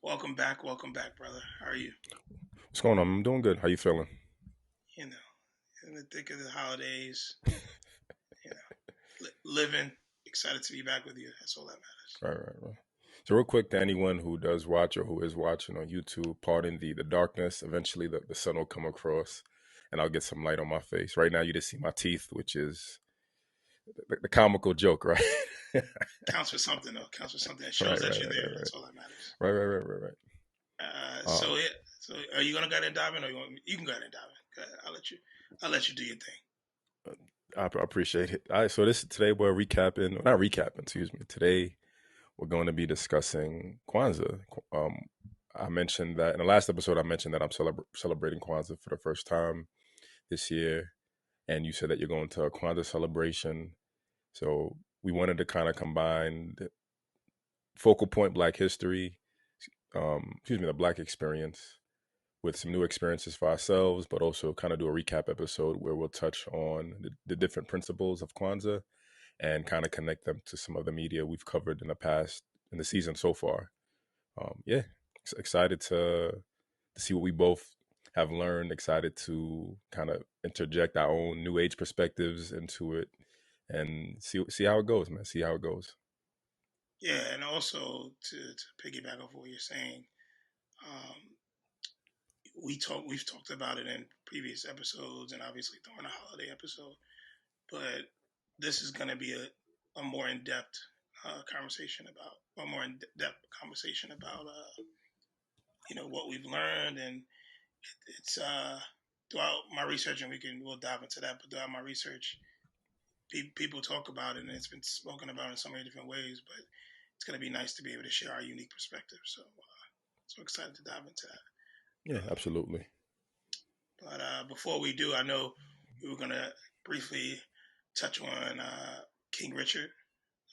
welcome back, brother. How are you? What's going on? I'm doing good. How you feeling? You know, in the thick of the holidays, living. Excited to be back with you. That's all that matters. Right. So real quick to anyone who does watch or who is watching on YouTube, pardon the darkness. Eventually the sun will come across and I'll get some light on my face. Right now you just see my teeth, which is the comical joke, right? Counts for something, though. Counts for something. It Right, shows right, that right, you're there. right, right. That's all that matters. Right. Uh, Um, so yeah. So are you gonna go ahead and dive in, or you can go ahead and dive in? Go ahead. I'll let you do your thing. I appreciate it. All right, so this today we're recapping, not recapping, excuse me. Today we're going to be discussing Kwanzaa. Um, I mentioned that in the last episode. I mentioned that I'm celebrating Kwanzaa for the first time this year, and you said that you're going to a Kwanzaa celebration. So we wanted to kind of combine the focal point Black history, the Black experience, with some new experiences for ourselves, but also kind of do a recap episode where we'll touch on the different principles of Kwanzaa and kind of connect them to some of the media we've covered in the past in the season so far. Yeah, excited to see what we both have learned. Excited to kind of interject our own new age perspectives into it, and see how it goes, man. See how it goes. Yeah, and also to piggyback off what you're saying, um, we've talked about it in previous episodes, and obviously during the holiday episode. But this is going to be a more in depth conversation about a more in depth conversation about what we've learned, and it's throughout my research, and we'll dive into that. But throughout my research, people talk about it, and it's been spoken about in so many different ways. But it's going to be nice to be able to share our unique perspective. So excited to dive into that. Yeah, Uh, absolutely. but before we do, I know we were going to briefly touch on King Richard,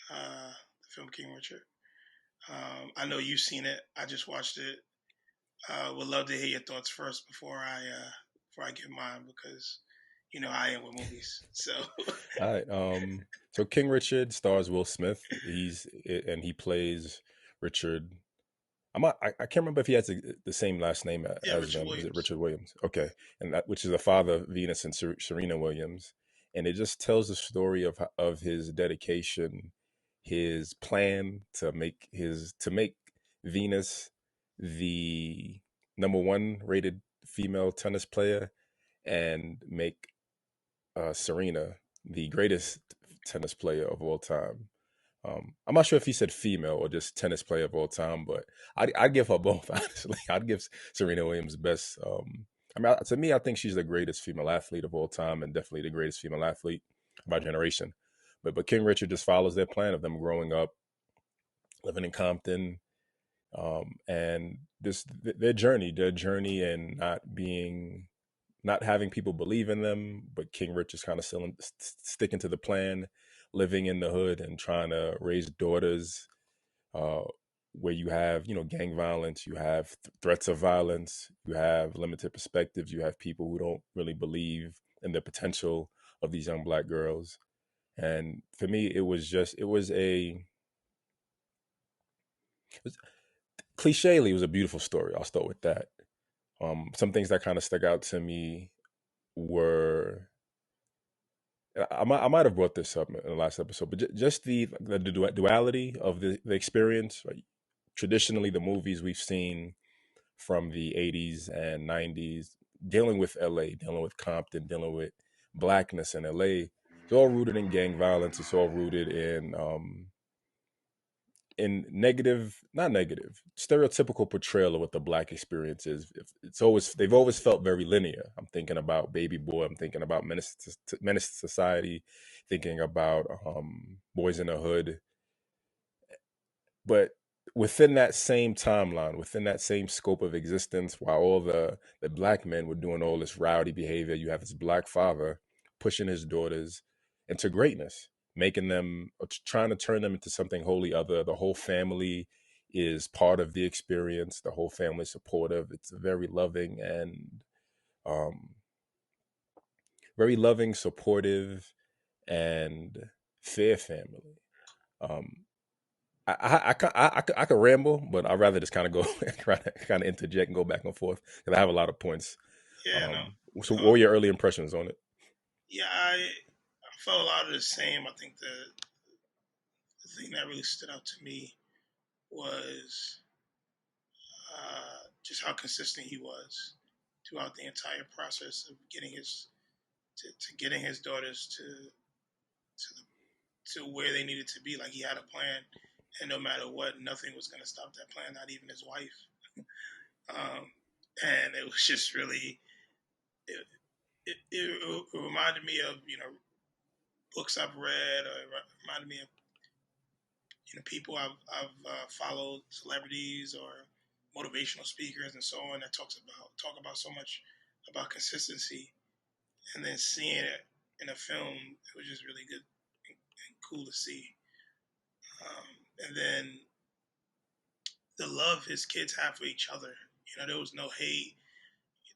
the film King Richard. I know you've seen it. I just watched it. Would love to hear your thoughts first before I give mine because I am with movies. So All right. So King Richard stars Will Smith. He plays Richard. I can't remember if he has the same last name yeah, as Richard them. Is it Williams. Richard Williams? Okay, and that which is the father of Venus and Serena Williams, and it just tells the story of his dedication, his plan to make Venus the number one rated female tennis player, and make Serena the greatest tennis player of all time. I'm not sure if he said female or just tennis player of all time, but I'd give her both. Honestly, I'd give Serena Williams best. To me, I think she's the greatest female athlete of all time, and definitely the greatest female athlete of our generation. But King Richard just follows their plan of them growing up, living in Compton, and this their journey, and not having people believe in them, but King Rich is kind of still sticking to the plan, living in the hood and trying to raise daughters, uh, where you have, gang violence, you have threats of violence, you have limited perspectives, you have people who don't really believe in the potential of these young Black girls. And for me, it was clichely, it was a beautiful story. I'll start with that. Some things that kind of stuck out to me were I might have brought this up in the last episode, but just the duality of the experience. Right? Traditionally, the movies we've seen from the 80s and 90s, dealing with LA, dealing with Compton, dealing with blackness in LA, it's all rooted in gang violence. It's all rooted in negative, not negative, stereotypical portrayal of what the Black experience is. They've always felt very linear. I'm thinking about Baby Boy. I'm thinking about Menace to Society. Thinking about Boys in the Hood. But within that same timeline, within that same scope of existence, while all the Black men were doing all this rowdy behavior, you have this Black father pushing his daughters into greatness, making them, trying to turn them into something wholly other. The whole family is part of the experience. The whole family is supportive. It's a um, very loving, supportive, and fair family. Um, I could ramble, but I'd rather just kind of go kind of interject and go back and forth because I have a lot of points. Yeah, no. So what were your early impressions on it? Yeah, I felt a lot of the same. I think the thing that really stood out to me was just how consistent he was throughout the entire process of getting to getting his daughters to the, to where they needed to be. Like he had a plan, and no matter what, nothing was going to stop that plan. Not even his wife. And it was just really it reminded me of books I've read, or it reminded me of people I've followed, celebrities or motivational speakers and so on that talk about so much about consistency, and then seeing it in a film, it was just really good and cool to see. And then the love his kids have for each other. There was no hate.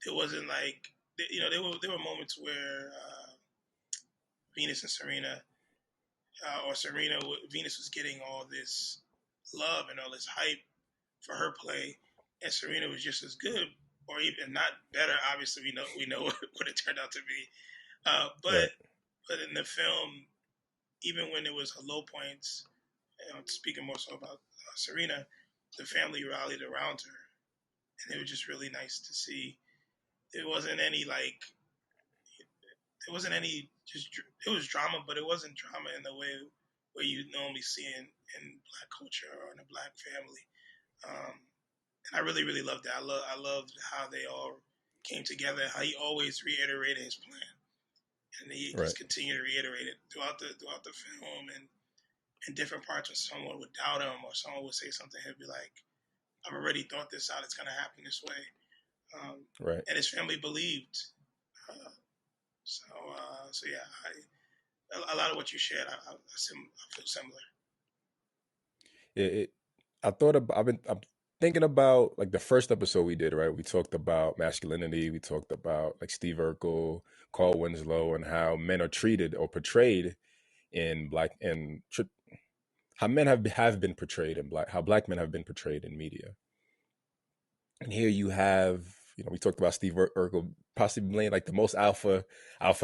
There wasn't like there were moments where Venus and Serena, or Venus was getting all this love and all this hype for her play, and Serena was just as good, or even not better. Obviously, we know what it turned out to be. But Right, in the film, even when it was her low points, speaking more so about Serena, the family rallied around her, and it was just really nice to see. There wasn't any like it wasn't any just it was drama, but it wasn't drama in the way where you normally see in black culture or in a black family. Um, and I really really loved that. I loved how they all came together. How he always reiterated his plan, and he right, just continued to reiterate it throughout the film, and in different parts when someone would doubt him or someone would say something, he'd be like, "I've already thought this out. It's going to happen this way." right. And his family believed. Uh, so yeah, a lot of what you shared, I feel similar. It I thought about I'm thinking about like the first episode we did, right? We talked about masculinity, we talked about like Steve Urkel, Carl Winslow, and how men are treated or portrayed in how men have been portrayed in how black men have been portrayed in media. And here you have, we talked about Steve Urkel possibly like the most alpha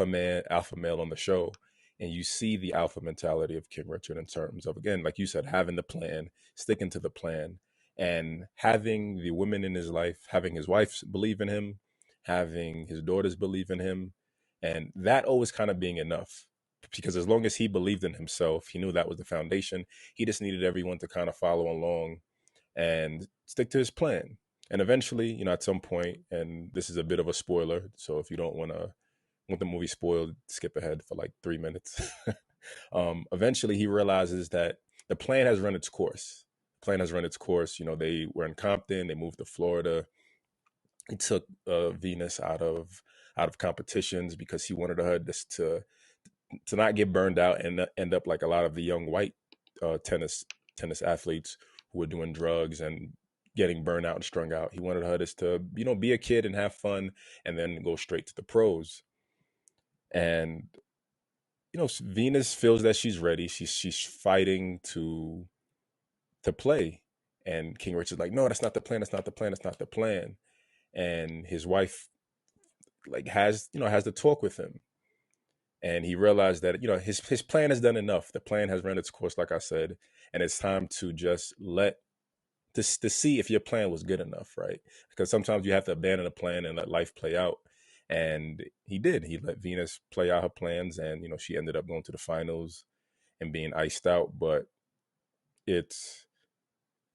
male on the show. And you see the alpha mentality of King Richard in terms of, again, like you said, having the plan, sticking to the plan, and having the women in his life, having his wife believe in him, having his daughters believe in him. And that always kind of being enough. Because as long as he believed in himself, he knew that was the foundation. He just needed everyone to kind of follow along and stick to his plan. And eventually, at some point, and this is a bit of a spoiler, so if you don't want the movie spoiled, skip ahead for like 3 minutes. Eventually, he realizes that the plan has run its course. The plan has run its course. They were in Compton. They moved to Florida. He took Venus out of competitions because he wanted her to not get burned out and end up like a lot of the young white tennis athletes who were doing drugs and getting burned out and strung out. He wanted her just to be a kid and have fun and then go straight to the pros. And Venus feels that she's ready. She's fighting to play. And King Richard's like, no, that's not the plan. That's not the plan. That's not the plan. And his wife like has to talk with him, and he realized that his plan has done enough. The plan has run its course, like I said, and it's time to just to see if your plan was good enough, right? Because sometimes you have to abandon a plan and let life play out. And he did. He let Venus play out her plans, and she ended up going to the finals and being iced out. But it's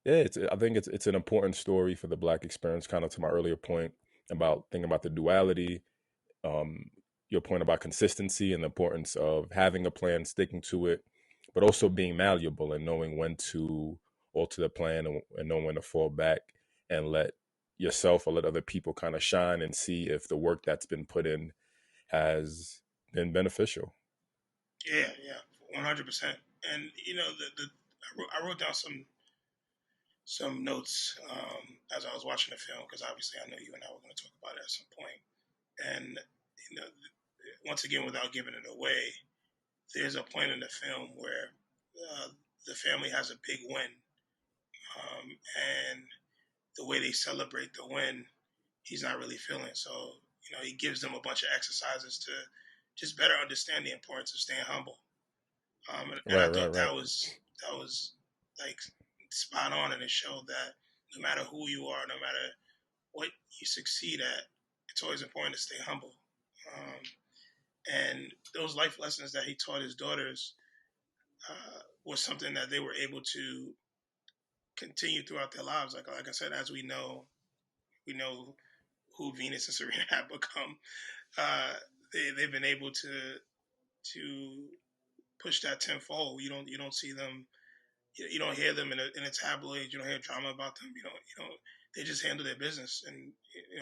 yeah, I think it's an important story for the Black experience. Kind of to my earlier point about thinking about the duality, um, your point about consistency and the importance of having a plan, sticking to it, but also being malleable and knowing when to alter the plan and knowing when to fall back and let yourself or let other people kind of shine and see if the work that's been put in has been beneficial. Yeah, yeah, 100%. And I wrote down some notes as I was watching the film, because obviously I know you and I were going to talk about it at some point. And once again, without giving it away, there's a point in the film where uh, the family has a big win, and the way they celebrate the win, he's not really feeling. So he gives them a bunch of exercises to just better understand the importance of staying humble. And I Right, right, thought right, that was like spot on, and it showed that no matter who you are, no matter what you succeed at, it's always important to stay humble. Um, and those life lessons that he taught his daughters was something that they were able to continue throughout their lives. Like I said, as we know who Venus and Serena have become. Uh, they've been able to push that tenfold. You don't see them. You don't hear them in a tabloid. You don't hear drama about them. You don't. They just handle their business, and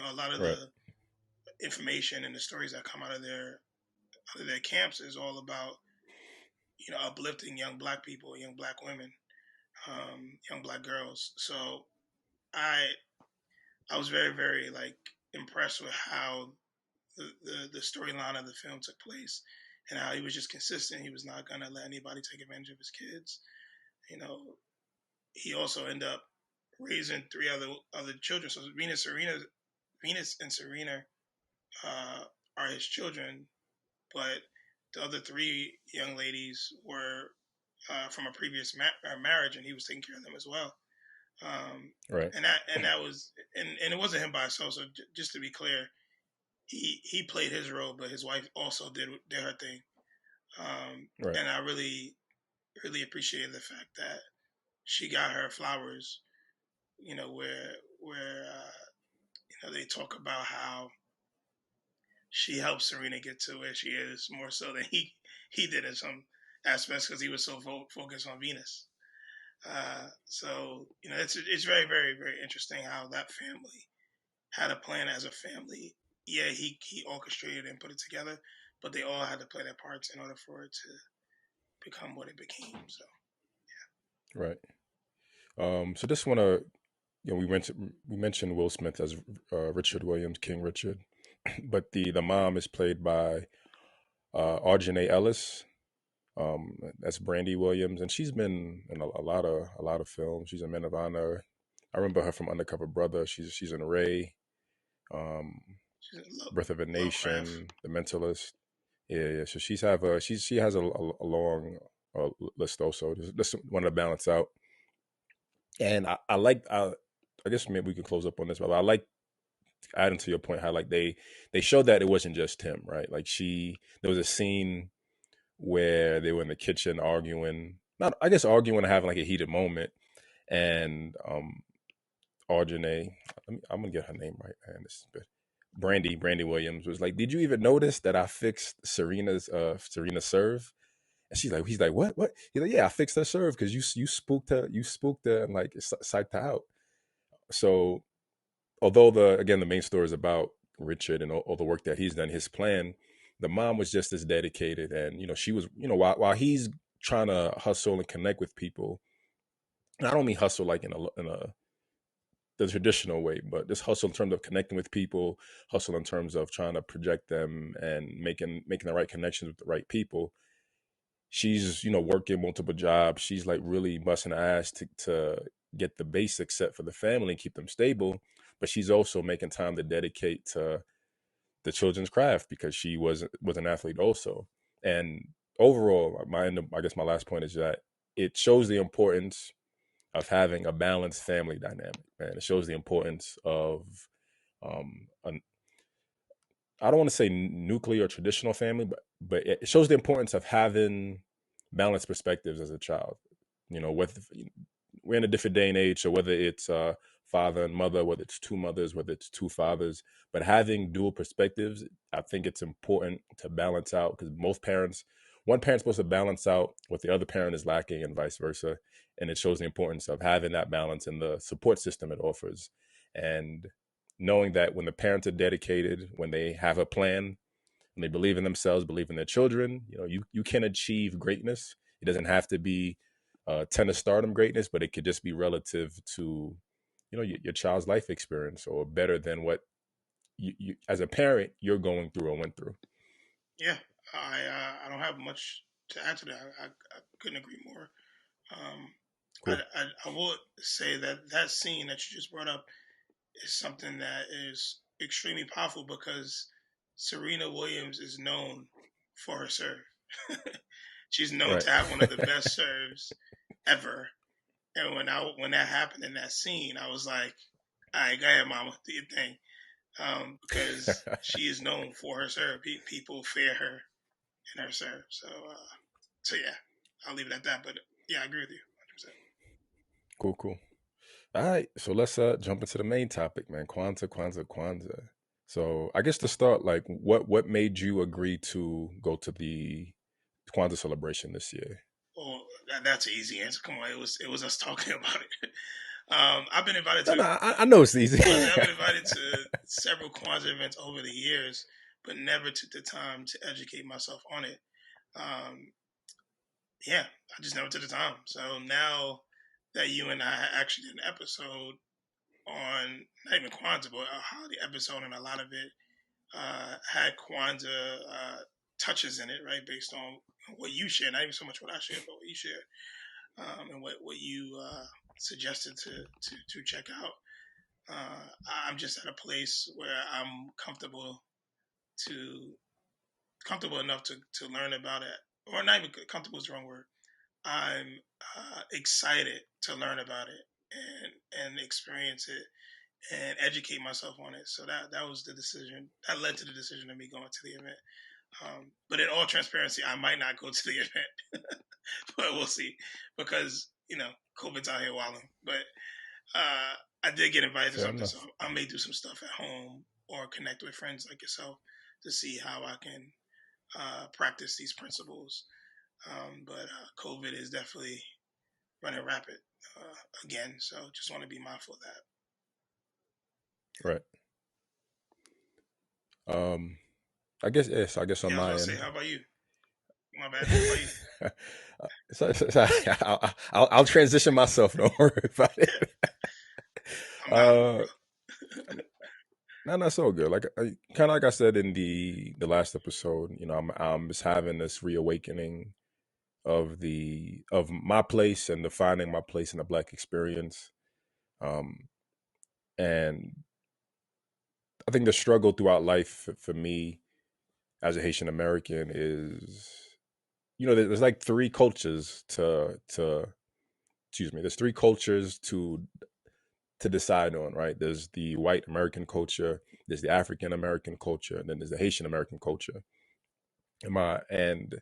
a lot of right, the information and the stories that come out of their camps is all about uplifting young black people, young black women, young black girls. So I I was very very like impressed with how the storyline of the film took place and how he was just consistent. He was not gonna let anybody take advantage of his kids. You know, he also ended up raising three other children. So Venus and Serena uh, are his children, but the other three young ladies were from a previous marriage, and he was taking care of them as well. Um, right, and that was and it wasn't him by himself. So just to be clear, he played his role, but his wife also did her thing. right. And I really appreciated the fact that she got her flowers. Where they talk about how she helped Serena get to where she is more so than he did in some aspects because he was so focused on Venus. So it's very very very interesting how that family had a plan as a family. Yeah, he orchestrated and put it together, but they all had to play their parts in order for it to become what it became. So Right. So just want to, we mentioned Will Smith as Richard Williams, King Richard, but the mom is played by Audrey Ellis. That's Brandy Williams, and she's been in a lot of films. She's in Men of Honor. I remember her from Undercover Brother. She's in Ray, um, she's in Birth of a Lovecraft. Nation, The Mentalist. Yeah, yeah. So she has a long list also. Just want to balance out. And I guess maybe we can close up on this, but I like adding to your point how like they showed that it wasn't just him, right? Like there was a scene where they were in the kitchen arguing, not I guess arguing and having like a heated moment, and Audrey, I'm gonna get her name right, man. This is good. Brandy Williams was like, "Did you even notice that I fixed Serena's serve?" And he's like, what? He's like, yeah, I fixed her serve because you spooked her, and like psyched her out. So although the main story is about Richard and all the work that he's done, his plan, the mom was just as dedicated, and she was, while he's trying to hustle and connect with people. And I don't mean hustle like in a the traditional way, but this hustle in terms of connecting with people, hustle in terms of trying to project them and making the right connections with the right people. She's working multiple jobs. She's like really busting her ass to get the basics set for the family and keep them stable, but she's also making time to dedicate to the children's craft because she was an athlete also. And overall, I guess my last point is that it shows the importance of having a balanced family dynamic, man. It shows the importance of an I don't want to say nuclear traditional family, but it shows the importance of having balanced perspectives as a child. With we're in a different day and age, so whether it's father and mother, whether it's two mothers, whether it's two fathers, but having dual perspectives, I think it's important to balance out because one parent's supposed to balance out what the other parent is lacking, and vice versa. And it shows the importance of having that balance and the support system it offers. And knowing that when the parents are dedicated, when they have a plan, when they believe in themselves, believe in their children, you can achieve greatness. It doesn't have to be tennis stardom greatness, but it could just be relative to your child's life experience or better than what you as a parent you're going through or went through. Yeah, I don't have much to add to that. I couldn't agree more. Um, Cool. I will say that that scene that you just brought up is something that is extremely powerful because Serena Williams is known for her serve. She's known Right. to have one of the best serves ever. And when that happened in that scene, I was like, "All right, go ahead, Mama, do your thing," because she is known for her serve. People fear her in her serve. So yeah, I'll leave it at that. But yeah, I agree with you 100%. Cool, cool. All right, so let's jump into the main topic, man. Kwanzaa, Kwanzaa, Kwanzaa. So I guess to start, like, what made you agree to go to the Kwanzaa celebration this year? Well, that's an easy answer. Come on, it was us talking about it. I've been invited No, to. no, I know it's easy. I've been invited to several Kwanzaa events over the years, but never took the time to educate myself on it. Um, yeah, I just never took the time. So now that you and I actually did an episode on not even Kwanzaa, but a holiday episode, and a lot of it had Kwanzaa touches in it, right? Based on what you shared, not even so much what I shared, but what you shared, and what you suggested to check out. I'm just at a place where I'm to comfortable enough to learn about it, or not even comfortable is the wrong word. I'm excited to learn about it and experience it and educate myself on it. So that was the decision that led to the decision of me going to the event. But in all transparency, I might not go to the event, but we'll see because COVID's out here wilding. But I did get invited to Fair something, so enough. I may do some stuff at home or connect with friends like yourself to see how I can practice these principles. But COVID is definitely running rapid again, so just want to be mindful of that. Right. Um, I guess yes. I guess on Yeah, I was my about to say, end. how about you? My bad. How about you? I'll transition myself. Don't worry about it. I'm hollering, Uh, bro. I mean, no, that's so good. Like kind of like I said in the last episode, I'm just having this reawakening of my place and defining my place in the Black experience. Um, and I think the struggle throughout life for me as a Haitian American is, there's like three cultures to excuse me. There's three cultures to decide on, right? There's the white American culture, there's the African American culture, and then there's the Haitian American culture. And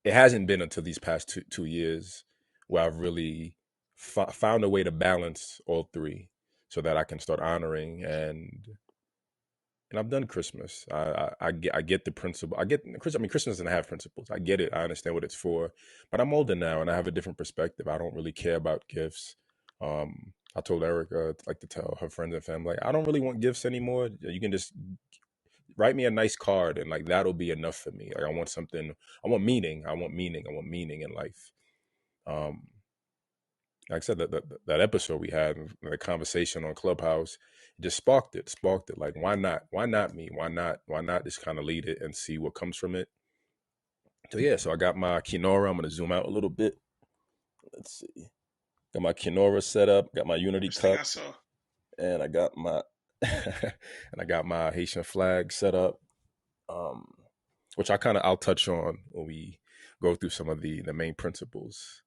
it hasn't been until these past 2 years where I've really found a way to balance all three, so that I can start honoring and I've done Christmas. I get the principle. I get Christmas. I mean, Christmas doesn't have principles. I get it. I understand what it's for. But I'm older now, and I have a different perspective. I don't really care about gifts. I told Erica, like, to tell her friends and family, like, I don't really want gifts anymore. You can just write me a nice card, and like that'll be enough for me. Like, I want something. I want meaning. I want meaning. I want meaning in life. Um, like I said, that episode we had, the conversation on Clubhouse, it just sparked it. Like, why not? Why not me? Why not just kind of lead it and see what comes from it? So yeah, so I got my Kinora. I'm gonna zoom out a little bit. Let's see. Got my Kinora set up. Got my Unity First thing I cup, saw. and I got my and I got my Haitian flag set up. Um, which I'll touch on when we go through some of the main principles.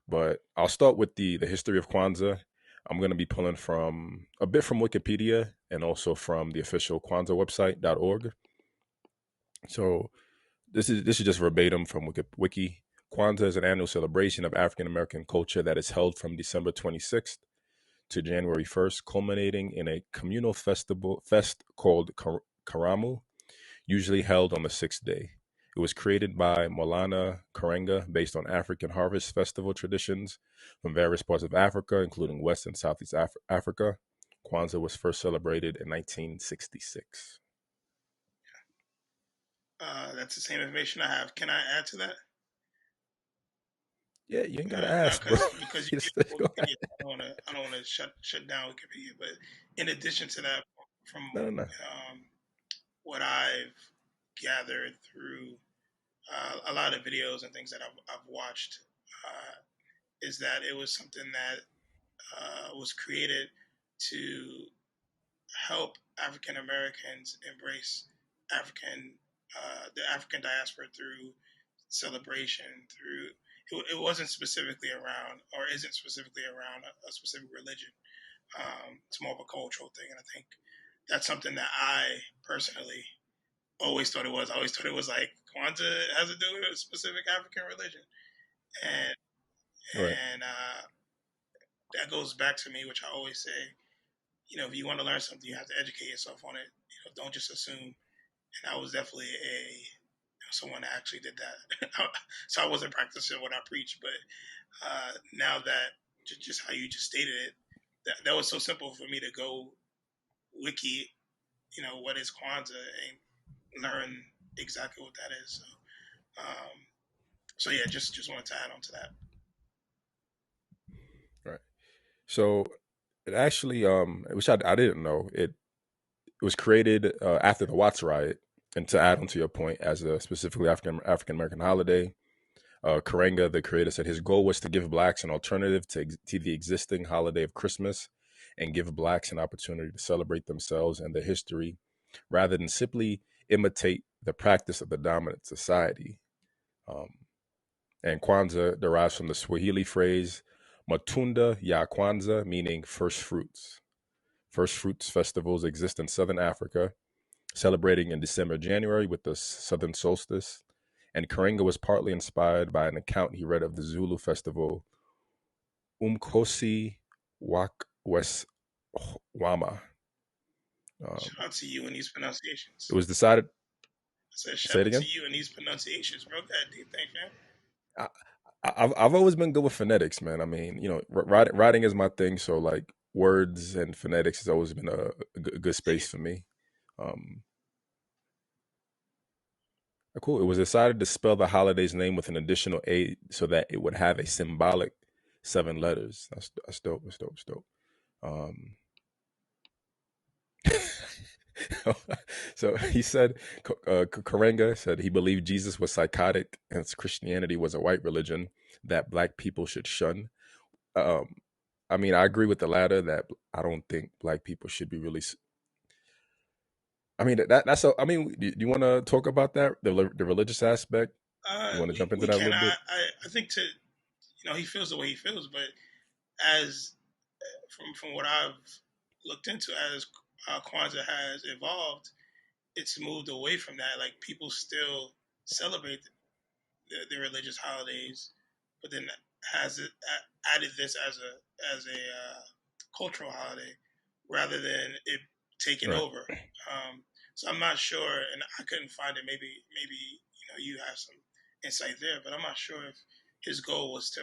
But I'll start with the history of Kwanzaa. I'm going to be pulling from a bit from Wikipedia and also from the official Kwanzaa website.org. So this is just verbatim from Wiki. Kwanzaa is an annual celebration of African American culture that is held from December 26th to January 1st, culminating in a communal fest called Karamu, usually held on the sixth day. It was created by Molana Karenga based on African harvest festival traditions from various parts of Africa, including West and Southeast Africa. Kwanzaa was first celebrated in 1966. That's the same information I have. Can I add to that? Yeah, you ain't gotta No, ask, bro. because you Just gave go ahead. Wikipedia. I don't want to shut down Wikipedia. But in addition to that, from No, no, no. what I've gathered through a lot of videos and things that I've watched, is that it was something that was created to help African Americans embrace the African diaspora through celebration. It wasn't specifically around, or isn't specifically around a specific religion. It's more of a cultural thing, and I think that's something that I personally always thought it was. I always thought it was like Kwanzaa has to do with a specific African religion, and Right. that goes back to me, which I always say. If you want to learn something, you have to educate yourself on it. Don't just assume. And I was definitely someone that actually did that. So I wasn't practicing what I preach, but now that just how you just stated it, that was so simple for me to go wiki, what is Kwanzaa, and learn exactly what that is. So yeah, just wanted to add on to that. Right. So it actually, which I didn't know, it was created after the Watts riot, and to add on to your point, as a specifically African American holiday. Karenga, the creator, said his goal was to give blacks an alternative to the existing holiday of Christmas, and give blacks an opportunity to celebrate themselves and their history, rather than simply imitate the practice of the dominant society. Um, and Kwanzaa derives from the Swahili phrase "Matunda ya Kwanzaa," meaning first fruits. First fruits festivals exist in southern Africa, celebrating in December, January with the southern solstice. And Karenga was partly inspired by an account he read of the Zulu festival Umkosi Wak Wama. Shout out to you and these It pronunciations. was decided. I said Say shout it out to again. you and these pronunciations, bro. God, do you think, man? I, I've always been good with phonetics, man. I mean, writing is my thing, so like words and phonetics has always been a good Dig space it. for me. Um, cool. It was decided to spell the holiday's name with an additional A so that it would have a symbolic 7 letters. That's dope. That's dope. That's dope. Um, so he said, Karenga said he believed Jesus was psychotic and Christianity was a white religion that black people should shun. Um, I mean, I agree with the latter that I don't think black people should be really. I mean, that's so. I mean, do you want to talk about that, the religious aspect? You want to jump into We that a can. little bit? I think he feels the way he feels, but as from what I've looked into, as Kwanzaa has evolved, it's moved away from that. Like people still celebrate the religious holidays, but then has it added this as a cultural holiday rather than it taking Right. over. So I'm not sure, and I couldn't find it. Maybe you have some insight there, but I'm not sure if his goal was to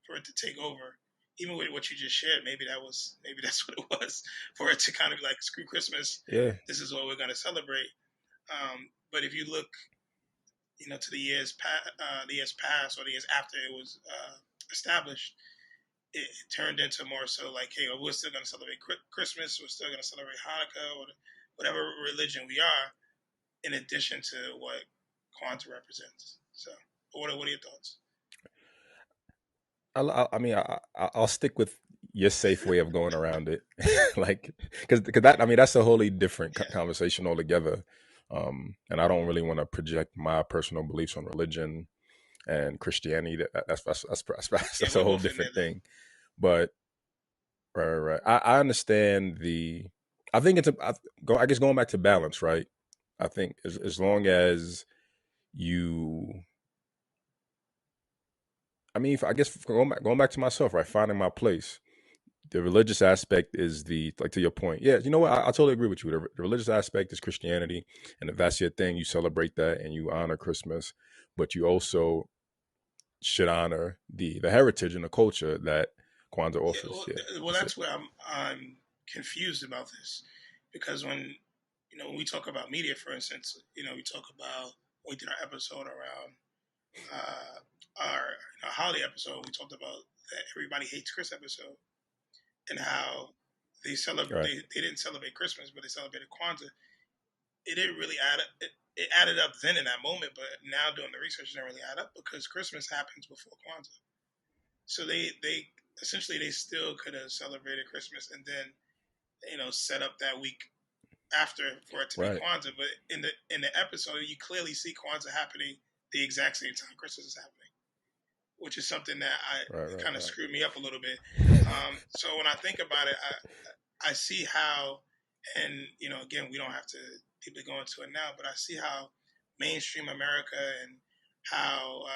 for it to take over. Even with what you just shared, maybe that's what it was, for it to kind of be like, screw Christmas, Yeah. this is what we're going to celebrate. But if you look, to the years past or the years after it was established, it turned into more so like, hey, we're still going to celebrate Christmas, we're still going to celebrate Hanukkah, or whatever religion we are, in addition to what Kwanzaa represents. So, what are your thoughts? I mean, I'll stick with your safe way of going around it, like because that I mean that's a wholly different Yeah, conversation altogether. And I don't really want to project my personal beliefs on religion and Christianity. yeah, That's a we're whole both in there different though. thing. But right. I understand the. I think it's I guess going back to balance, right? I think as long as you, I mean, I guess going back to myself, right? Finding my place. The religious aspect is the, like, to your point. Yeah, you know what? I totally agree with you. The religious aspect is Christianity, and if that's your thing, you celebrate that and you honor Christmas, but you also should honor the heritage and the culture that Kwanzaa Yeah, offers. Yeah, well, that's it. that's where I'm confused about this, because when we talk about media, for instance, we talk about, we did our episode around uh, our holiday episode. We talked about that everybody hates Chris episode, and how Right. they didn't celebrate Christmas, but they celebrated Kwanzaa. It didn't really add up. It added up then in that moment, but now doing the research, it didn't really add up, because Christmas happens before Kwanzaa. So they essentially they still could have celebrated Christmas and then set up that week after for it to be Right. Kwanzaa. But in the episode, you clearly see Kwanzaa happening the exact same time Christmas is happening, which is something that Right. Right. kind of Right. screwed me up a little bit. So when I think about it, I see how, and again, we don't have to deeply go into it now, but I see how mainstream America and how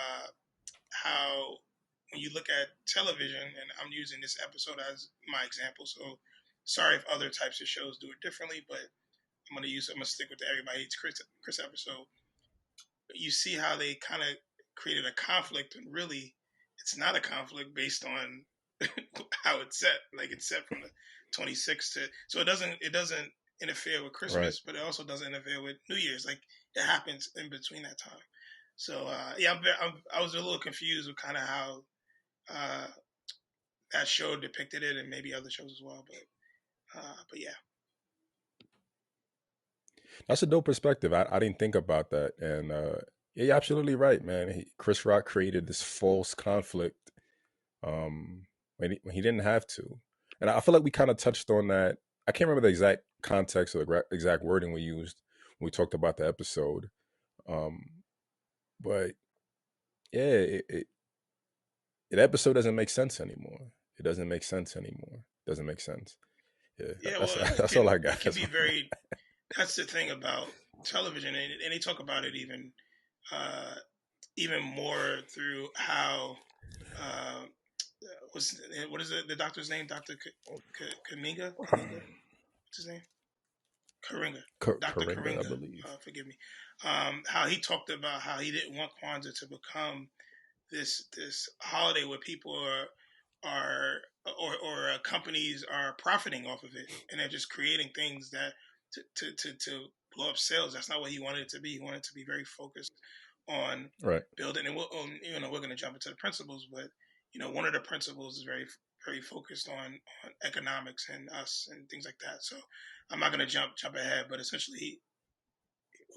when you look at television, and I'm using this episode as my example, so sorry if other types of shows do it differently, but I'm gonna stick with the Everybody Hates Chris episode. You see how they kind of created a conflict, and really, it's not a conflict based on how it's set. Like it's set from the 26th to, so it doesn't interfere with Right. Christmas, but it also doesn't interfere with New Year's. Like it happens in between that time. So I was a little confused with kind of how uh, that show depicted it, and maybe other shows as well. But yeah. That's a dope perspective. I didn't think about that. And yeah, you're absolutely right, man. Chris Rock created this false conflict when he didn't have to. And I feel like we kind of touched on that. I can't remember the exact context or the exact wording we used when we talked about the episode. Um, but yeah, the episode doesn't make sense anymore. It doesn't make sense anymore. It doesn't make sense. Yeah, Yeah, that's well, it that's all can I it got. can be very. That's the thing about television, and they talk about it uh, even more through how uh, what is the doctor's name? Doctor Kaminga. What's his name? Karinga. Doctor Coringa, I Karinga. believe. Forgive me. How he talked about how he didn't want Kwanzaa to become this holiday where people are or companies are profiting off of it, and they're just creating things that to blow up sales. That's not what he wanted it to be. He wanted it to be very focused on Right. building. And we're going to jump into the principles, but one of the principles is very focused on economics and us and things like that. So I'm not going to jump ahead, but essentially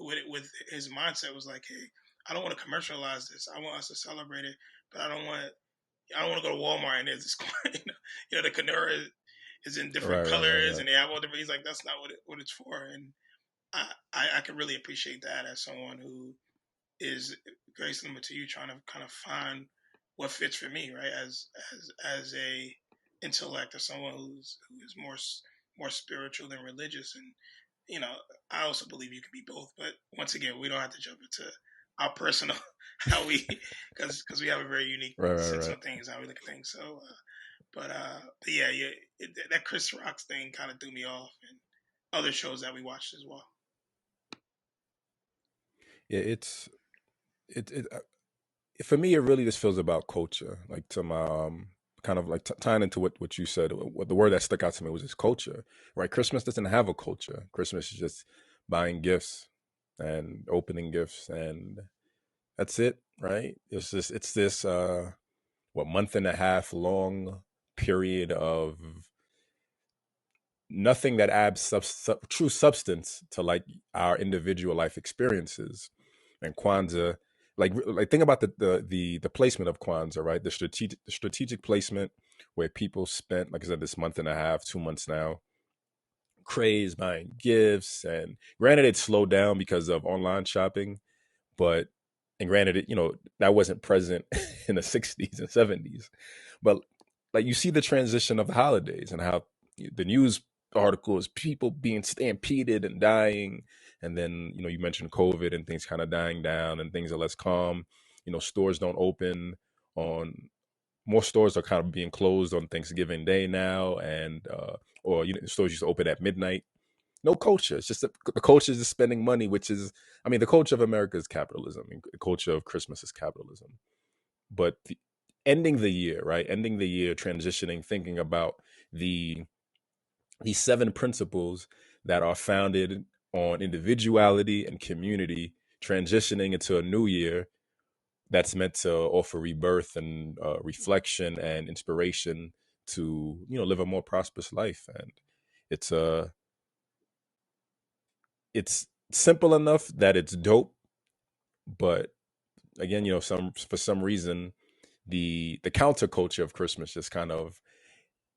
with his mindset was like, hey, I don't want to commercialize this. I want us to celebrate it, but I don't want to go to Walmart and there's this, the Canora is in different Right. Right. Right. colors Right. and they have all different. He's like, that's not what it's for, and I can really appreciate that as someone who is very similar to you, trying to kind of find what fits for me, right? As a intellect or someone who is more spiritual than religious, and you know, I also believe you can be both. But once again, we don't have to jump into our personal how we because we have a very unique Right. Right. sense Right. on things, how we look at things. So, but yeah, that Chris Rock's thing kind of threw me off, and other shows that we watched as well. Yeah, for me, it really just feels about culture. Like to my kind of like tying into what you said. What the word that stuck out to me was just culture. Right? Christmas doesn't have a culture. Christmas is just buying gifts and opening gifts, and that's it. Right? It's this what month and a half long period of nothing that adds true substance to like our individual life experiences. And Kwanzaa, like think about the placement of Kwanzaa, right? The strategic placement where people spent, like I said, this month and a half, 2 months now, craze buying gifts. And granted, it slowed down because of online shopping, but and granted, that wasn't present in the 60s and 70s. But like you see the transition of the holidays and how the news articles, people being stampeded and dying, and then you mentioned COVID and things kind of dying down and things are less calm. Stores don't open on more stores are kind of being closed on Thanksgiving Day now, and or stores used to open at midnight. No culture. It's just the culture is just spending money, which is, I mean, the culture of America is capitalism. And the culture of Christmas is capitalism. But ending the year, right? Ending the year, transitioning, thinking about the these 7 principles that are founded on individuality and community, transitioning into a new year that's meant to offer rebirth and reflection and inspiration to live a more prosperous life. And it's it's simple enough that it's dope, but again, for some reason, the counterculture of Christmas just kind of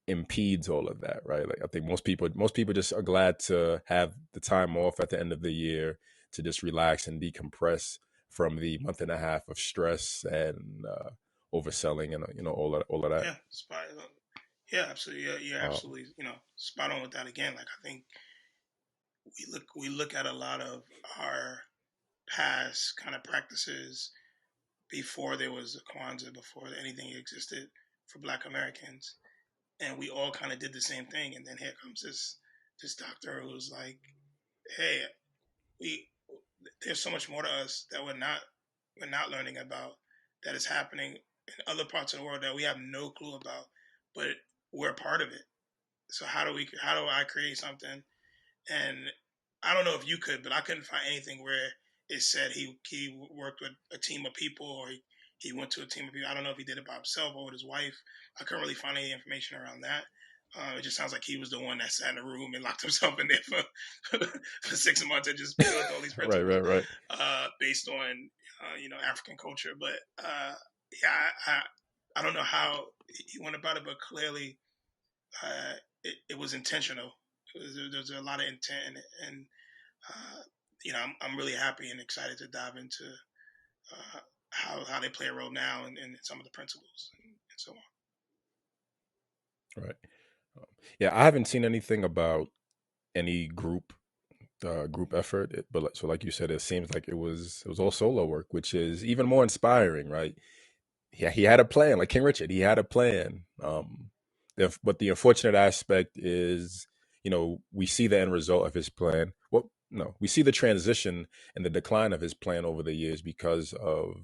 impedes all of that, right? Like I think most people just are glad to have the time off at the end of the year to just relax and decompress from the month and a half of stress and overselling and all of that. Yeah, yeah, absolutely. Yeah, you're Uh, absolutely, spot on with that again. Like I think we look at a lot of our past kind of practices before there was a Kwanzaa, before anything existed for Black Americans, and we all kind of did the same thing. And then here comes this doctor who's like, "Hey, we there's so much more to us that we're not learning about, that is happening in other parts of the world that we have no clue about, but we're part of it. So how do I create something?" And I don't know if you could, but I couldn't find anything where it said he worked with a team of people, or he went to a team of people. I don't know if he did it by himself or with his wife. I couldn't really find any information around that. It just sounds like he was the one that sat in a room and locked himself in there for 6 months and just built all these right, principles right, right. based on African culture. But yeah, I don't know how he went about it, but clearly it was intentional. There's a lot of intent in it, and I'm really happy and excited to dive into how they play a role now and some of the principles and so on. Right. Yeah, I haven't seen anything about any group effort, so like you said, it seems like it was all solo work, which is even more inspiring, right? Yeah, he had a plan, like King Richard. He had a plan. But the unfortunate aspect is, we see the end result of his plan. Well, no, we see the transition and the decline of his plan over the years because of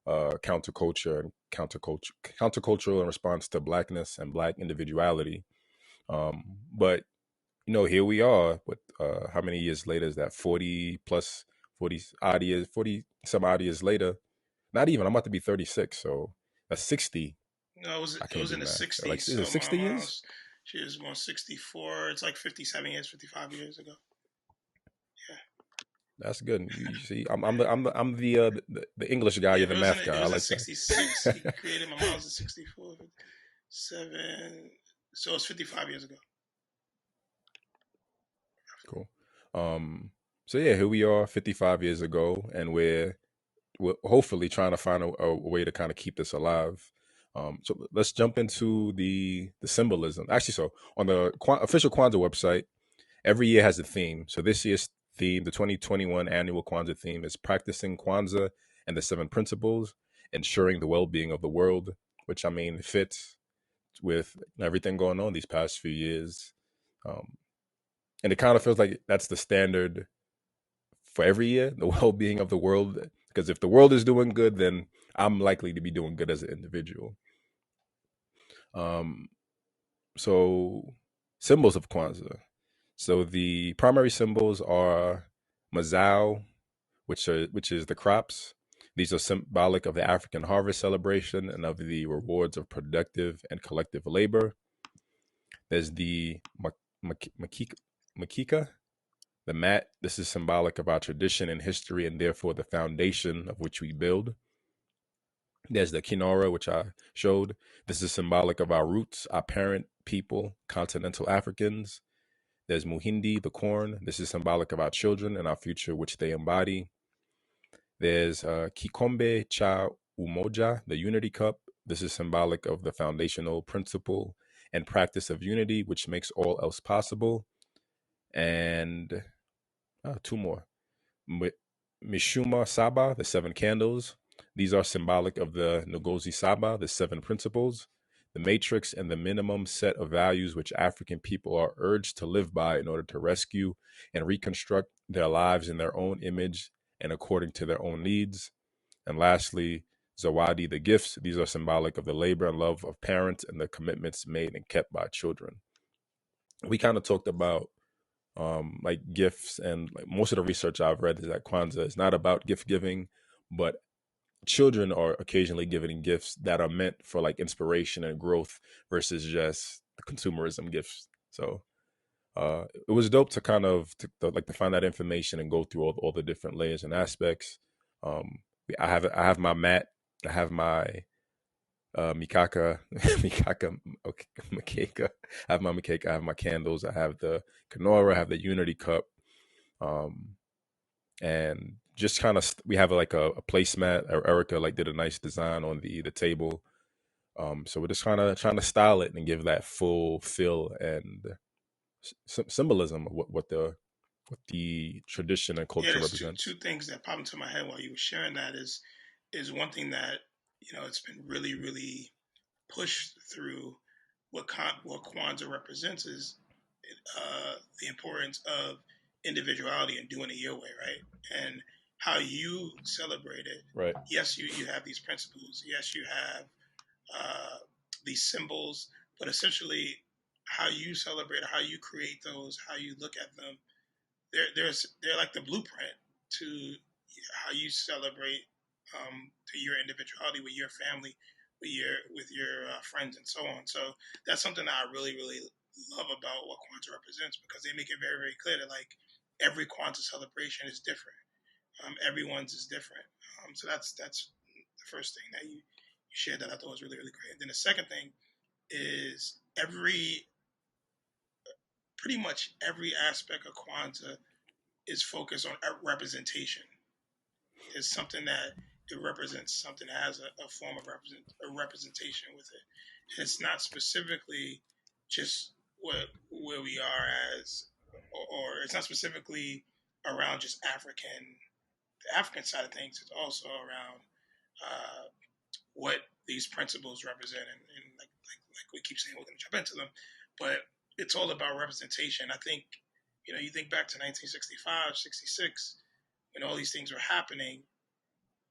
countercultural in response to blackness and black individuality. But here we are. What? How many years later is that? 40 plus, 40 odd years, 40 some odd years later. Not even. I'm about to be 36, so that's 60. No, I it can't was do in the math. Like, '60s. is it So my 60 years? mom's she was born '64. It's like 57 years, 55 years ago. Yeah, That's good. You see, I'm the English guy. yeah. You're If the it was in math it guy. I was in like '66. He that. created my mom's in '64, '7. So it's 55 years ago. Cool. Um. So yeah, here we are, 55 years ago, and we're hopefully trying to find a way to kind of keep this alive. So let's jump into the symbolism. Actually, so on the official Kwanzaa website, every year has a theme. So this year's theme, the 2021 annual Kwanzaa theme, is practicing Kwanzaa and the seven principles, ensuring the well-being of the world, which I mean fits with everything going on these past few years. Um, and it kind of feels like that's the standard for every year, the well-being of the world. Because if the world is doing good, then I'm likely to be doing good as an individual. Um, so symbols of Kwanzaa. So the primary symbols are Mazao, which is the crops. These are symbolic of the African harvest celebration and of the rewards of productive and collective labor. There's the Makika, the mat. This is symbolic of our tradition and history and therefore the foundation of which we build. There's the Kinora, which I showed. This is symbolic of our roots, our parent people, continental Africans. There's Muhindi, the corn. This is symbolic of our children and our future, which they embody. There's Kikombe Cha Umoja, the unity cup. This is symbolic of the foundational principle and practice of unity, which makes all else possible. And two more. Mishuma Saba, the seven candles. These are symbolic of the Ngozi Saba, the seven principles, the matrix and the minimum set of values which African people are urged to live by in order to rescue and reconstruct their lives in their own image and according to their own needs. And lastly, Zawadi, the gifts. These are symbolic of the labor and love of parents and the commitments made and kept by children. We kind of talked about like gifts, and like most of the research I've read is that Kwanzaa is not about gift giving, but children are occasionally given gifts that are meant for like inspiration and growth versus just consumerism gifts. So it was dope to kind of to find that information and go through all the different layers and aspects. I have my mat. I have my Mikaka, Mikaka, okay, Makeka. I have my Makeka, I have my candles, I have the Kenora, I have the Unity Cup. And just kind of, we have like a placemat. Erica like did a nice design on the table. So we're just kind of trying to style it and give that full feel and symbolism of what the tradition and Yeah, culture there's two represents. things that popped into my head while you were sharing that is one thing that it's been really pushed through what Kwanzaa represents is the importance of individuality and doing it your way, right? And how you celebrate it. Right. Yes, you have these principles. Yes, you have uh, these symbols, but essentially how you celebrate, how you create those, how you look at them, they're like the blueprint to how you celebrate to your individuality with your family, with your friends, and so on. So that's something that I really love about what Kwanzaa represents because they make it very clear that like every Kwanzaa celebration is different. Everyone's is different. So that's the first thing that you shared that I thought was really great. And then the second thing is pretty much every aspect of Kwanzaa is focused on representation. It's something that it represents something that has a form of representation with it. And it's not specifically just where we are as, or it's not specifically around just the African side of things. It's also around uh, what these principles represent, and like we keep saying, we're going to jump into them, but it's all about representation. I think you think back to 1965, 66, when all these things were happening,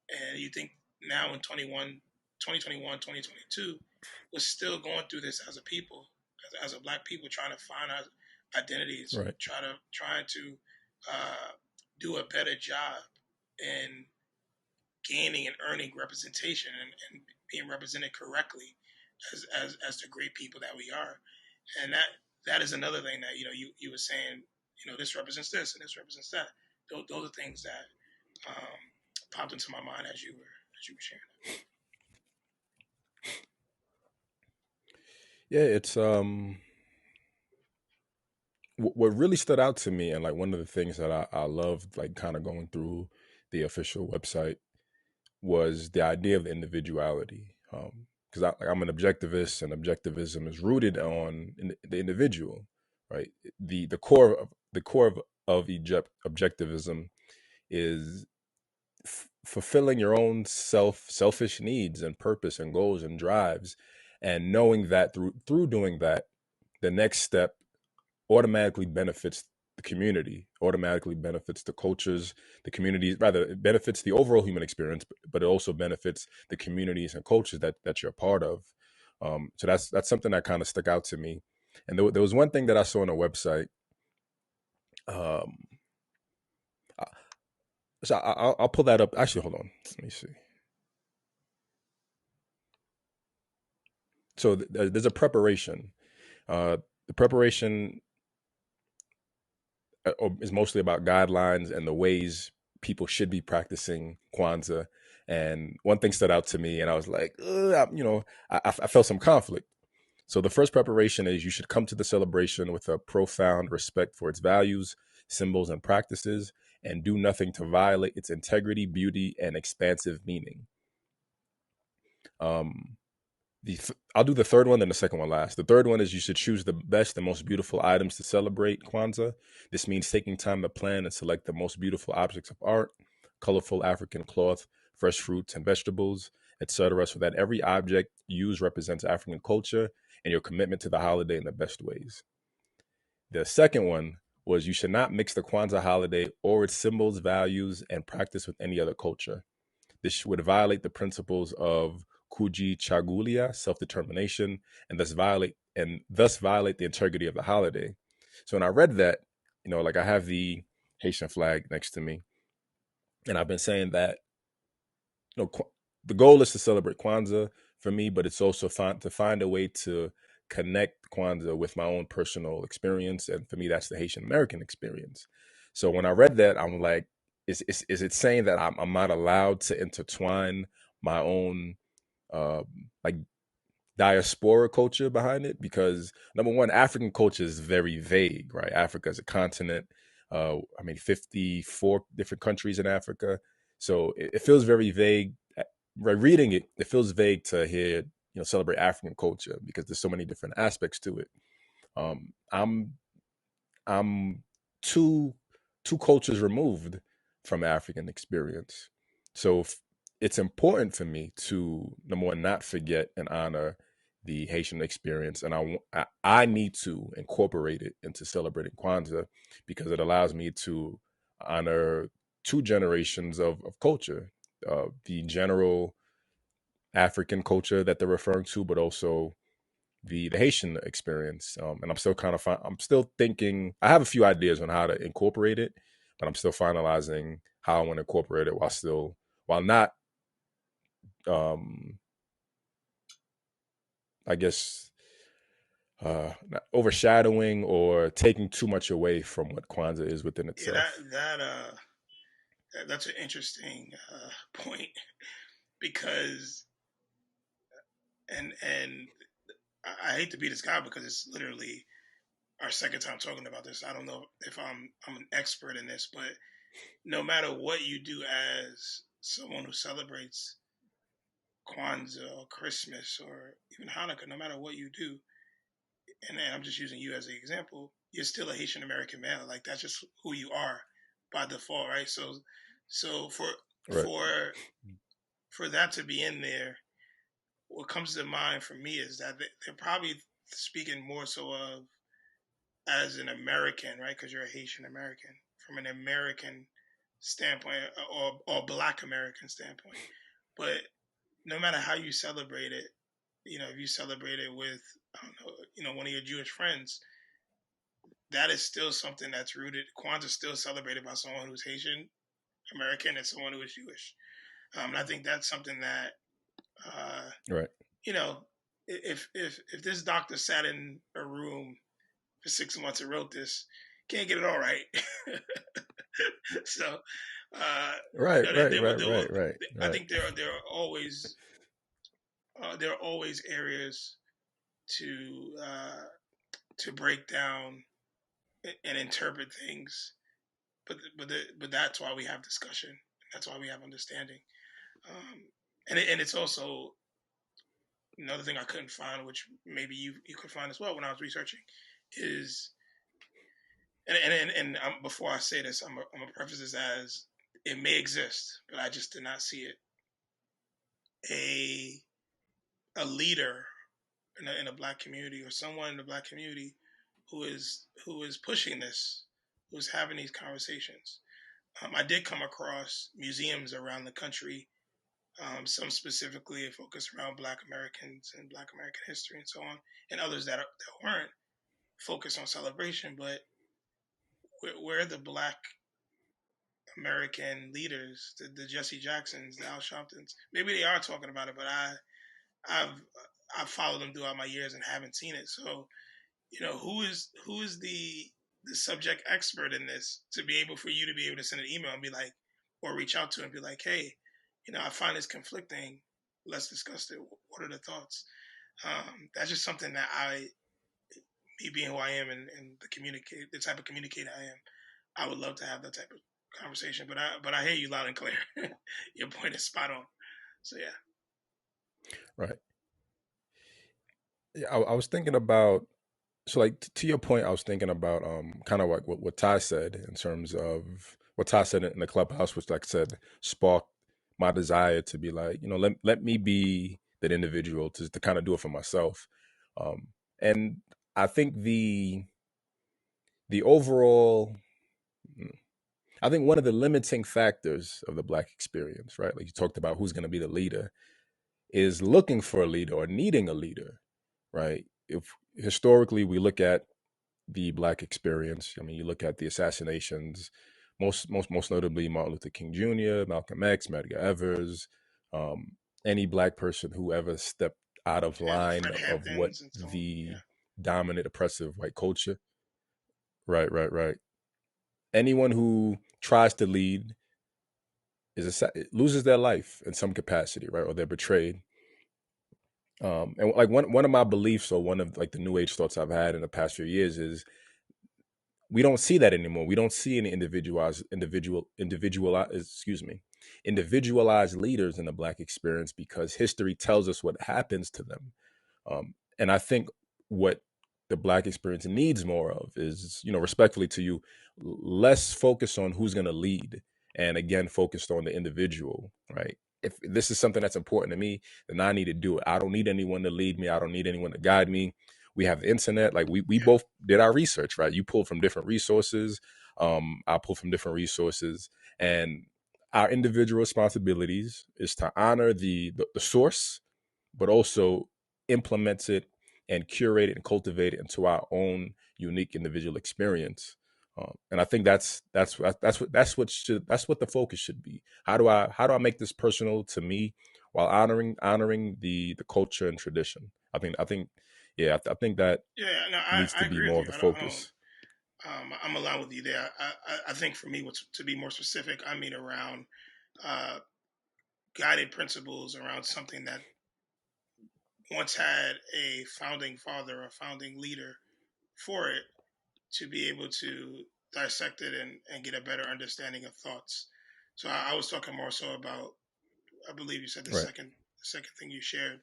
and you think now in 2021, 2022, we're still going through this as a people, as a black people, trying to find our identities, Right. trying to do a better job in gaining and earning representation and being represented correctly as the great people that we are. And that is another thing that you were saying. This represents this and this represents that. Those are things that popped into my mind as you were sharing. Yeah, it's what really stood out to me, and like one of the things that I loved, like kind of going through the official website, was the idea of individuality. Because I'm an objectivist, and objectivism is rooted on the individual, right? The core of objectivism is fulfilling your own selfish needs and purpose and goals and drives, and knowing that through doing that, the next step automatically benefits the community, automatically benefits the cultures, the communities. Rather, it benefits the overall human experience, but it also benefits the communities and cultures that you're a part of. So that's something that kind of stuck out to me. And there was one thing that I saw on a website. Um, so I'll pull that up. Actually, hold on. Let me see. So there's a preparation. The preparation is mostly about guidelines and the ways people should be practicing Kwanzaa. And one thing stood out to me, and I was like, I felt some conflict. So the first preparation is you should come to the celebration with a profound respect for its values, symbols, and practices, and do nothing to violate its integrity, beauty, and expansive meaning. Um, I'll do the third one, then the second one last. The third one is you should choose the best and most beautiful items to celebrate Kwanzaa. This means taking time to plan and select the most beautiful objects of art, colorful African cloth, fresh fruits and vegetables, etc., so that every object used represents African culture and your commitment to the holiday in the best ways. The second one was you should not mix the Kwanzaa holiday or its symbols, values, and practice with any other culture. This would violate the principles of Kuji Chagulia, self-determination, and thus violate the integrity of the holiday. So when I read that, like I have the Haitian flag next to me, and I've been saying that the goal is to celebrate Kwanzaa for me, but it's also to find a way to connect Kwanzaa with my own personal experience, and for me, that's the Haitian American experience. So when I read that, I'm like, is it saying that I'm not allowed to intertwine my own like diaspora culture behind it, because number one, African culture is very vague, right? Africa is a continent. I mean, 54 different countries in Africa. So it feels very vague. By reading it, it feels vague to hear, celebrate African culture because there's so many different aspects to it. I'm I'm two cultures removed from African experience. So it's important for me to, number one, not forget and honor the Haitian experience, and I need to incorporate it into celebrating Kwanzaa because it allows me to honor two generations of culture, the general African culture that they're referring to, but also the Haitian experience. And I'm still I'm still thinking. I have a few ideas on how to incorporate it, but I'm still finalizing how I want to incorporate it while not, um, I guess, not overshadowing or taking too much away from what Kwanzaa is within Yeah, itself. that's an interesting point because and I hate to be this guy because it's literally our second time talking about this. I don't know if I'm an expert in this, but no matter what you do as someone who celebrates Kwanzaa or Christmas or even Hanukkah, no matter what you do, and I'm just using you as an example, you're still a Haitian American male. Like that's just who you are by default, right? So Right. for for that to be in there, what comes to mind for me is that they're probably speaking more so of as an American, right? Because you're a Haitian American from an American standpoint or Black American standpoint. But no matter how you celebrate it, if you celebrate it with, I don't know, one of your Jewish friends, that is still something that's rooted. Kwanzaa is still celebrated by someone who's Haitian American and someone who is Jewish. And I think that's something that, uh, Right. you know, if this doctor sat in a room for 6 months and wrote this, can't get it all right. So, Right. Right. there Right. will. Right. Right. I Right. think there are always areas to to break down and interpret things, but that's why we have discussion. That's why we have understanding. Um, and it's also another thing I couldn't find, which maybe you could find as well when I was researching, is before I say this, I'm gonna preface this as it may exist, but I just did not see it. A a leader in a black community or someone in the black community who is pushing this, who's having these conversations. I did come across museums around the country, some specifically focused around Black Americans and Black American history and so on, and others that weren't focused on celebration, but where the Black American leaders, the Jesse Jacksons, the Al Sharptons, maybe they are talking about it, but I've I've followed them throughout my years and haven't seen it. So who is the subject expert in this to be able for you to be able to send an email and be like, or reach out to and be like, hey, I find this conflicting. Let's discuss it. What are the thoughts? That's just something that me being who I am and the type of communicator I am, I would love to have that type of conversation. But I hear you loud and clear. Your point is spot on. So yeah. Right. Yeah, I was thinking about, so like to your point, I was thinking about kind of like what Ty said in terms of what Ty said in the clubhouse, which, like I said, sparked my desire to be like, let me be that individual to kind of do it for myself. And I think the overall, I think one of the limiting factors of the Black experience, right? Like you talked about who's going to be the leader, is looking for a leader or needing a leader, right? If historically we look at the Black experience, I mean, you look at the assassinations, most notably Martin Luther King Jr., Malcolm X, Medgar Evers, um, any Black person who ever stepped out of line Fred of what Hamptons and so on. the Yeah. dominant oppressive white culture. Right, right, right. Anyone who tries to lead loses their life in some capacity, right? Or they're betrayed. And like one of my beliefs, or one of like the new age thoughts I've had in the past few years, is we don't see that anymore. We don't see any individualized leaders in the Black experience, because history tells us what happens to them. And I think what the Black experience needs more of is, respectfully to you, less focus on who's going to lead, and again, focused on the individual, right? If this is something that's important to me, then I need to do it. I don't need anyone to lead me. I don't need anyone to guide me. We have the internet. Like we Yeah, both did our research, right? You pulled from different resources. I pull from different resources, and our individual responsibilities is to honor the source, but also implement it and curate it and cultivate it into our own unique individual experience. And I think that's what the focus should be. How do I make this personal to me while honoring the culture and tradition? I think yeah, I think that yeah. No, needs I to be agree with more of you. the I don't. focus. I'm aligned with you there. I think for me, to be more specific, I mean around uh, guided principles around something that once had a founding father, a founding leader for it, to be able to dissect it and get a better understanding of thoughts. So I was talking more so about, I believe you said Right. the second thing you shared,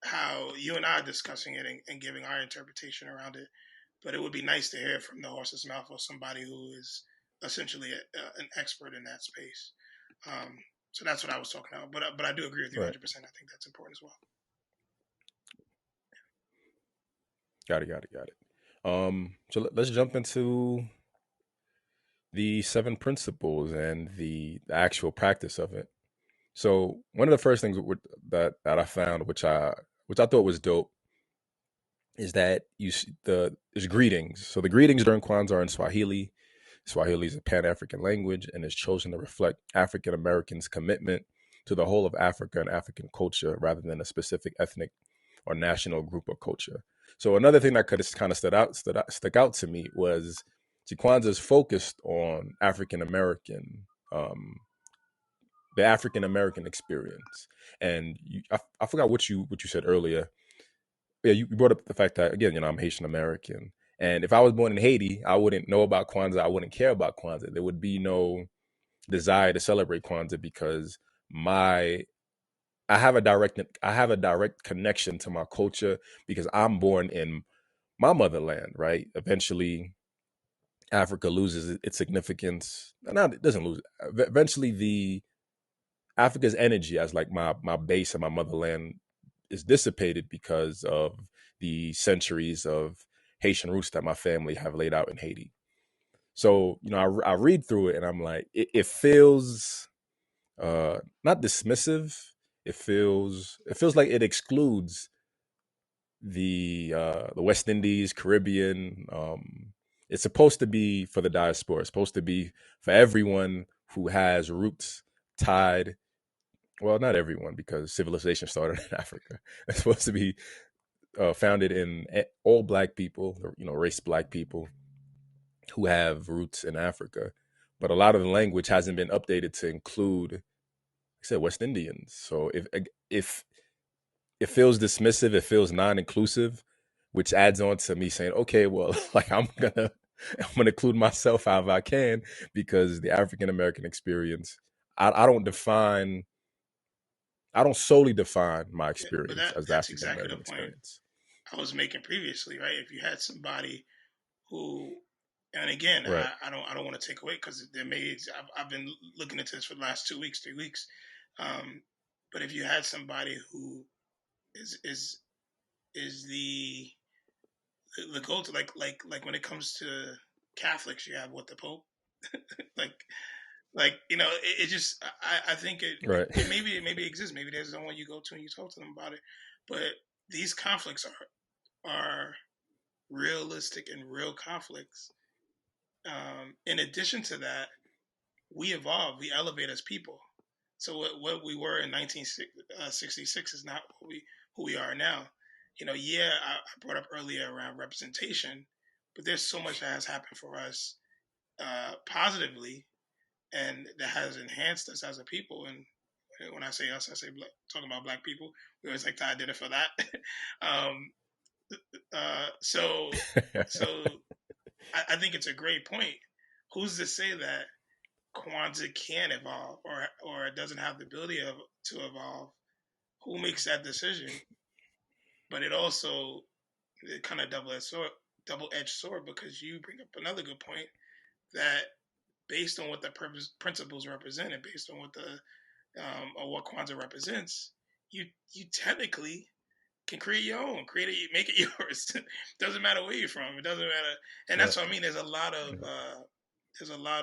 how you and I are discussing it and giving our interpretation around it. But it would be nice to hear from the horse's mouth or somebody who is essentially an expert in that space. Um, so that's what I was talking about. But I do agree with you Right. 100%. I think that's important as well. Got it. So let's jump into the seven principles and the actual practice of it. So one of the first things that I found, which I thought was dope, is that is greetings. So the greetings during Kwanzaa are in Swahili. Swahili is a Pan African language and is chosen to reflect African Americans' commitment to the whole of Africa and African culture, rather than a specific ethnic or national group or culture. So another thing that could have kind of stuck out to me was Kwanzaa is focused on the African American experience. And I forgot what you said earlier. Yeah, you brought up the fact that, again, I'm Haitian American, and if I was born in Haiti, I wouldn't know about Kwanzaa. I wouldn't care about Kwanzaa. There would be no desire to celebrate Kwanzaa, because my I have a direct connection to my culture, because I'm born in my motherland, right? Eventually, Africa loses its significance. Not it doesn't lose. Eventually, the Africa's energy as like my base and my motherland is dissipated because of the centuries of Haitian roots that my family have laid out in Haiti. So I read through it and I'm like, it feels not dismissive. It feels like it excludes the West Indies, Caribbean. It's supposed to be for the diaspora. It's supposed to be for everyone who has roots tied. Well, not everyone, because civilization started in Africa. It's supposed to be founded in all Black people, race Black people who have roots in Africa. But a lot of the language hasn't been updated to include, like I said, West Indians. So if it feels dismissive, it feels non-inclusive, which adds on to me saying, okay, well, like I'm gonna include myself however I can, because the African American experience, I don't define I don't solely define my Yeah, but experience as the that's African exactly the American point experience. I was making previously, right? If you had somebody who, and again, Right. I don't want to take away because there may I've been looking into this for the last 2 weeks, 3 weeks, um, but if you had somebody who is is is the goal to like when it comes to Catholics, you have what the Pope like it just I think Right. it maybe exists, maybe there's someone you go to and you talk to them about it, but these conflicts are realistic and real conflicts. In addition to that, we evolve, we elevate as people. So what we were in 1966 is not who we are now. Yeah, I brought up earlier around representation, but there's so much that has happened for us positively, and that has enhanced us as a people. And When I say us, I say talking about black people. We always like to identify that. um, so I think it's a great point. Who's to say that Kwanzaa can evolve or it doesn't have the ability to evolve? Who makes that decision? But it also it kind of double edged sword because you bring up another good point that based on what the principles represent and based on what the or what Kwanzaa represents, you technically can create your own, make it yours. Doesn't matter where you're from. It doesn't matter, and Yeah. that's what I mean. There's a lot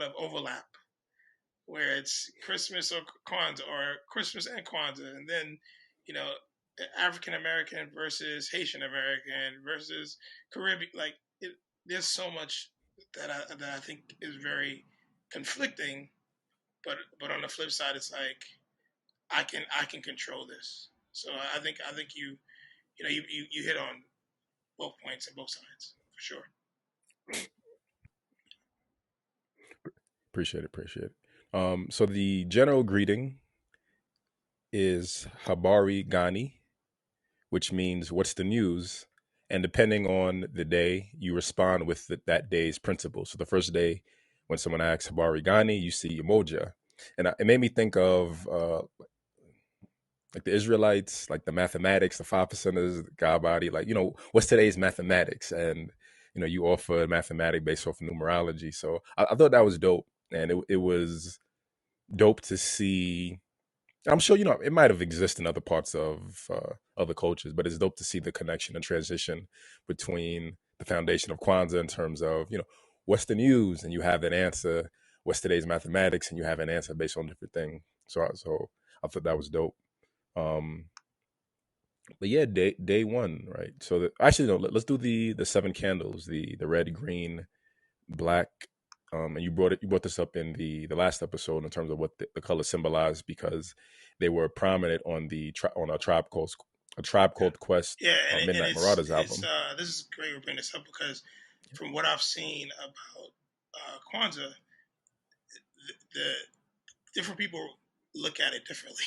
of overlap where it's Christmas or Kwanzaa or Christmas and Kwanzaa, and then you know African American versus Haitian American versus Caribbean. Like there's so much that I think is very conflicting. But on the flip side, it's like I can control this. So I think you hit on both points and both sides for sure. Appreciate it. Appreciate it. So the general greeting is Hibarigani, which means "What's the news?" And depending on the day, you respond with that day's principles. So the first day, when someone asks Hibarigani, you see Umoja, and it made me think of like the Israelites, like the mathematics, the 5%ers, the God body. Like, what's today's mathematics? And you offer mathematic based off of numerology. So I thought that was dope, and it was dope to see. I'm sure it might have existed in other parts of other cultures, but it's dope to see the connection and transition between the foundation of Kwanzaa in terms of what's the news, and you have an answer. What's today's mathematics, and you have an answer based on different things. So I thought that was dope. Um, but yeah, day one, right? So actually, no. Let's do the seven candles, the red, green, black. And you brought this up in the last episode in terms of what the color symbolized, because they were prominent on on a tribe called Quest Yeah, and Midnight Marauders it's album. this is great we're bringing this up because from what I've seen about Kwanzaa, the different people look at it differently.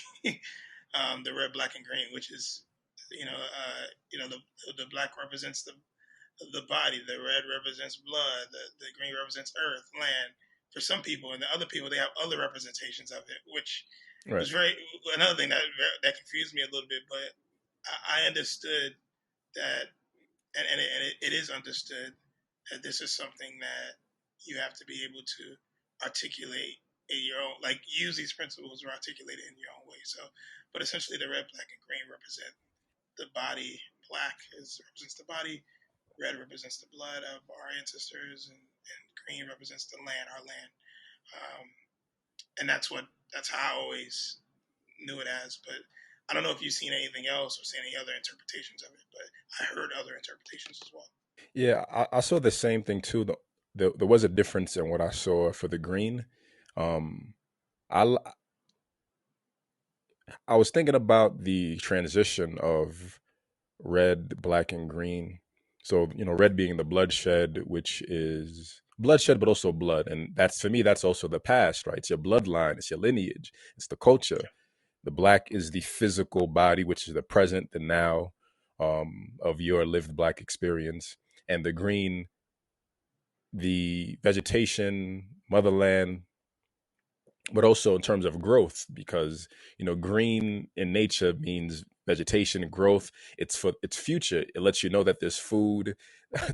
The red, black, and green, which is the black represents the body, the red represents blood, the green represents earth, land. For some people, and the other people, they have other representations of it, which Right. was very another thing that confused me a little bit. But I understood that, and it is understood that this is something that you have to be able to articulate in your own, like use these principles or articulate it in your own way. So, but essentially, the red, black, and green represent the body. Black represents the body. Red represents the blood of our ancestors, and green represents the land, our land. Um, and that's how I always knew it as. But I don't know if you've seen anything else or seen any other interpretations of it. But I heard other interpretations as well. Yeah, I saw the same thing too. There was a difference in what I saw for the green. Um, I I was thinking about the transition of red, black, and green. So, red being the bloodshed, which is bloodshed, but also blood. And that's, for me, that's also the past, right? It's your bloodline, it's your lineage, it's the culture. The black is the physical body, which is the present, the now of your lived black experience. And the green, the vegetation, motherland, but also in terms of growth, because green in nature means vegetation growth. It's future. It lets you know that there's food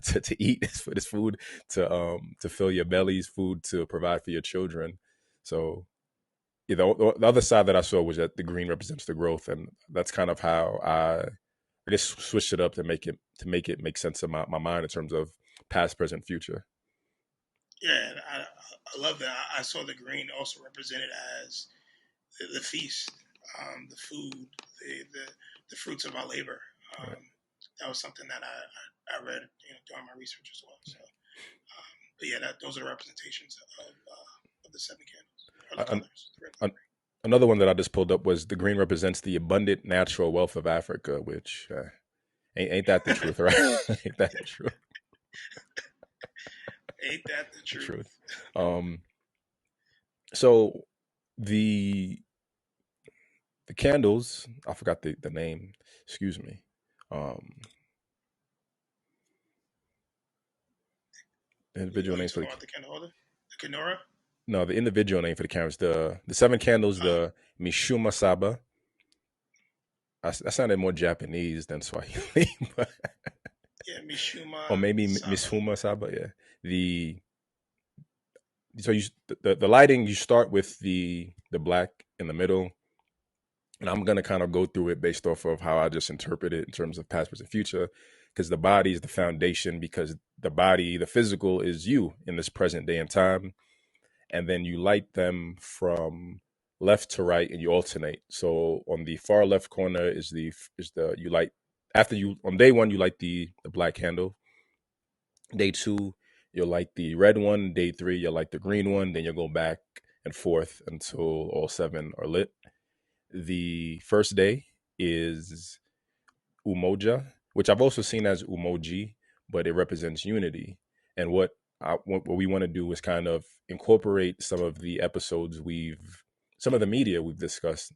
to eat. There's food to fill your bellies, food to provide for your children. So the other side that I saw was that the green represents the growth, and that's kind of how I guess switched it up to make it make sense in my mind in terms of past, present, future. Yeah, and I love that. I saw the green also represented as the feast, the food, the fruits of our labor. Right. That was something that I read during my research as well. So, but yeah, those are the representations of the seven candles or the An- colors. The red, black, an- Another one that I just pulled up was the green represents the abundant natural wealth of Africa, which ain't that the truth, right? Ain't that the truth? green. Ain't that the The truth? truth. Um, so the candles. I forgot the name. Excuse me. Individual Oh, you names for talking the about the candle holder, the Kenora? no, the individual name for the candles. The seven candles. Oh, The Mishuma Saba. I sounded more Japanese than Swahili, but, yeah, or Mishuma maybe Saba. Mishuma Saba. Yeah. The so you the lighting, you start with the black in the middle, and I'm gonna kind of go through it based off of how I just interpret it in terms of past, present, future, because the body is the foundation. Because the body, the physical, is you in this present day and time, and then you light them from left to right, and you alternate. So on the far left corner is the you light after you on day one you light the black candle. Day two, you'll light the red one. Day three, you'll light the green one. Then you'll go back and forth until all seven are lit. The first day is Umoja, which I've also seen as Umoji, but it represents unity. And what we want to do is kind of incorporate some of the media we've discussed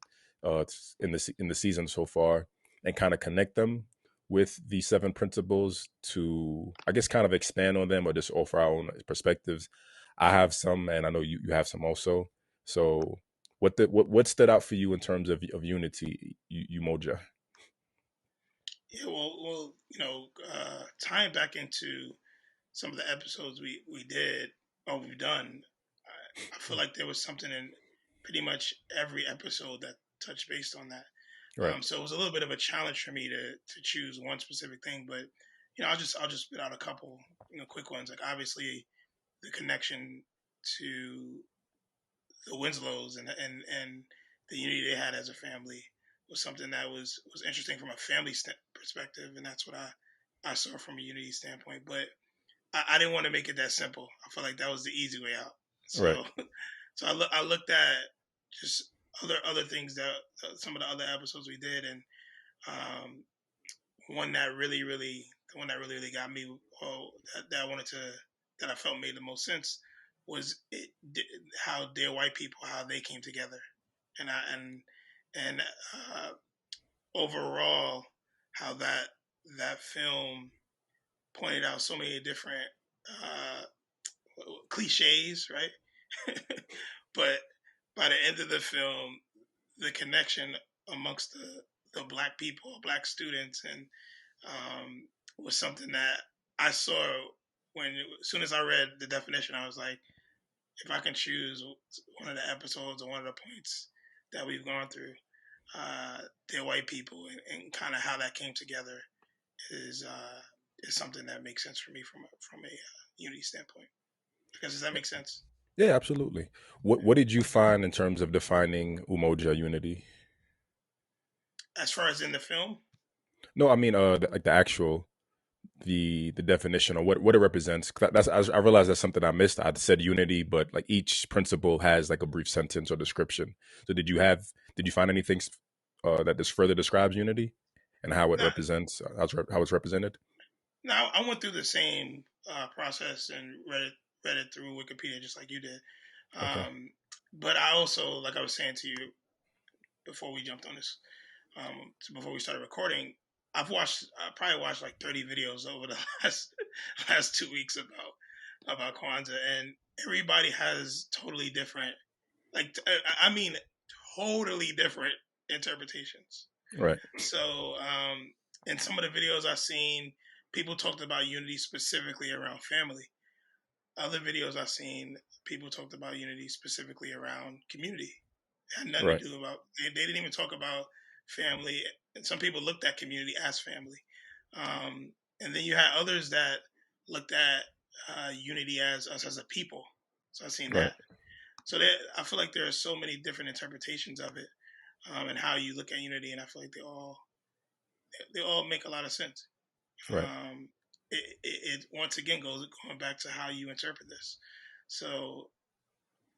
in the season so far, and kind of connect them with the seven principles to, I guess, kind of expand on them or just offer our own perspectives. I have some, and I know you have some also. So, what stood out for you in terms of unity, Umoja? Yeah, well, tying back into some of the episodes we did or we've done, I feel like there was something in pretty much every episode that touched based on that. Right. So it was a little bit of a challenge for me to choose one specific thing, but I'll just spit out a couple quick ones. Like obviously the connection to the Winslows and the unity they had as a family was something that was interesting from a family perspective, and that's what I saw from a unity standpoint. But I didn't want to make it that simple. I felt like that was the easy way out. Right. So so I looked at just other things that some of the other episodes we did, and um, one that the one that really got me, well, that I wanted to that I felt made the most sense was how Dear White People, how they came together, and and uh, overall how that film pointed out so many different uh, cliches, right? But by the end of the film, the connection amongst the black people, black students, and was something that I saw as soon as I read the definition. I was like, if I can choose one of the episodes or one of the points that we've gone through, they're white people, and kind of how that came together is is something that makes sense for me from a unity standpoint. Because does that make sense? Yeah, absolutely. What did you find in terms of defining Umoja unity? As far as in the film, No, I mean, like the actual the definition or what it represents. 'Cause that's I realized that's something I missed. I said unity, but like each principle has like a brief sentence or description. So did you find anything that just further describes unity and how it not represents how it's represented? now I went through the same process and read it through Wikipedia just like you did. Okay. Um, but I also, like I was saying to you before we jumped on this, before we started recording, I probably watched like 30 videos over the last 2 weeks about Kwanzaa, and everybody has totally different, like I mean, totally different interpretations. Right. So, in some of the videos I've seen, people talked about unity specifically around family. Other videos I've seen, people talked about unity specifically around community. It had nothing to Right. do about. They didn't even talk about family, and some people looked at community as family. And then you had others that looked at unity as us as a people. So I've seen Right. that. So I feel like there are so many different interpretations of it, and how you look at unity, and I feel like they all make a lot of sense. Right. Um, it once again going back to how you interpret this. So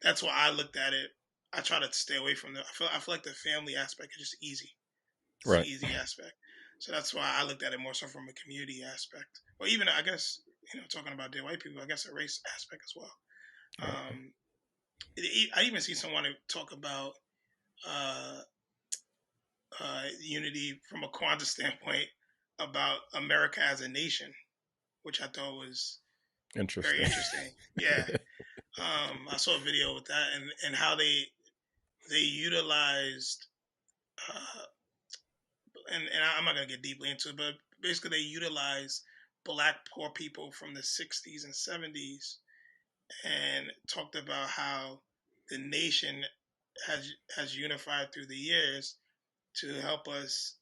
that's why I looked at it. I try to stay away from I feel like the family aspect is just easy. It's an Right. easy aspect. So that's why I looked at it more so from a community aspect, or even I guess talking about dead white people, I guess a race aspect as well. Right. I even see someone talk about uh, unity from a Kwanzaa standpoint about America as a nation, which I thought was very Interesting. interesting. Yeah, I saw a video with that and how they utilized, uh, and I'm not gonna get deeply into it, but basically they utilized black poor people from the 60s and 70s and talked about how the nation has unified through the years to help us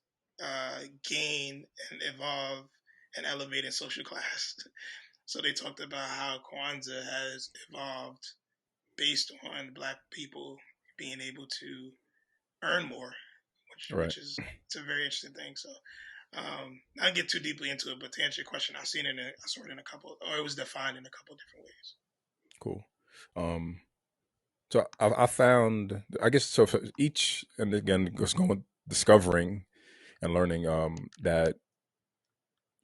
gain and evolve and elevate in social class. So they talked about how Kwanzaa has evolved based on black people being able to earn more, Right. which is it's a very interesting thing. So I don't get too deeply into it, but to answer your question, I saw it in a couple, or it was defined in a couple of different ways. Cool. So I found, I guess, so for each, and again, just going discovering and learning that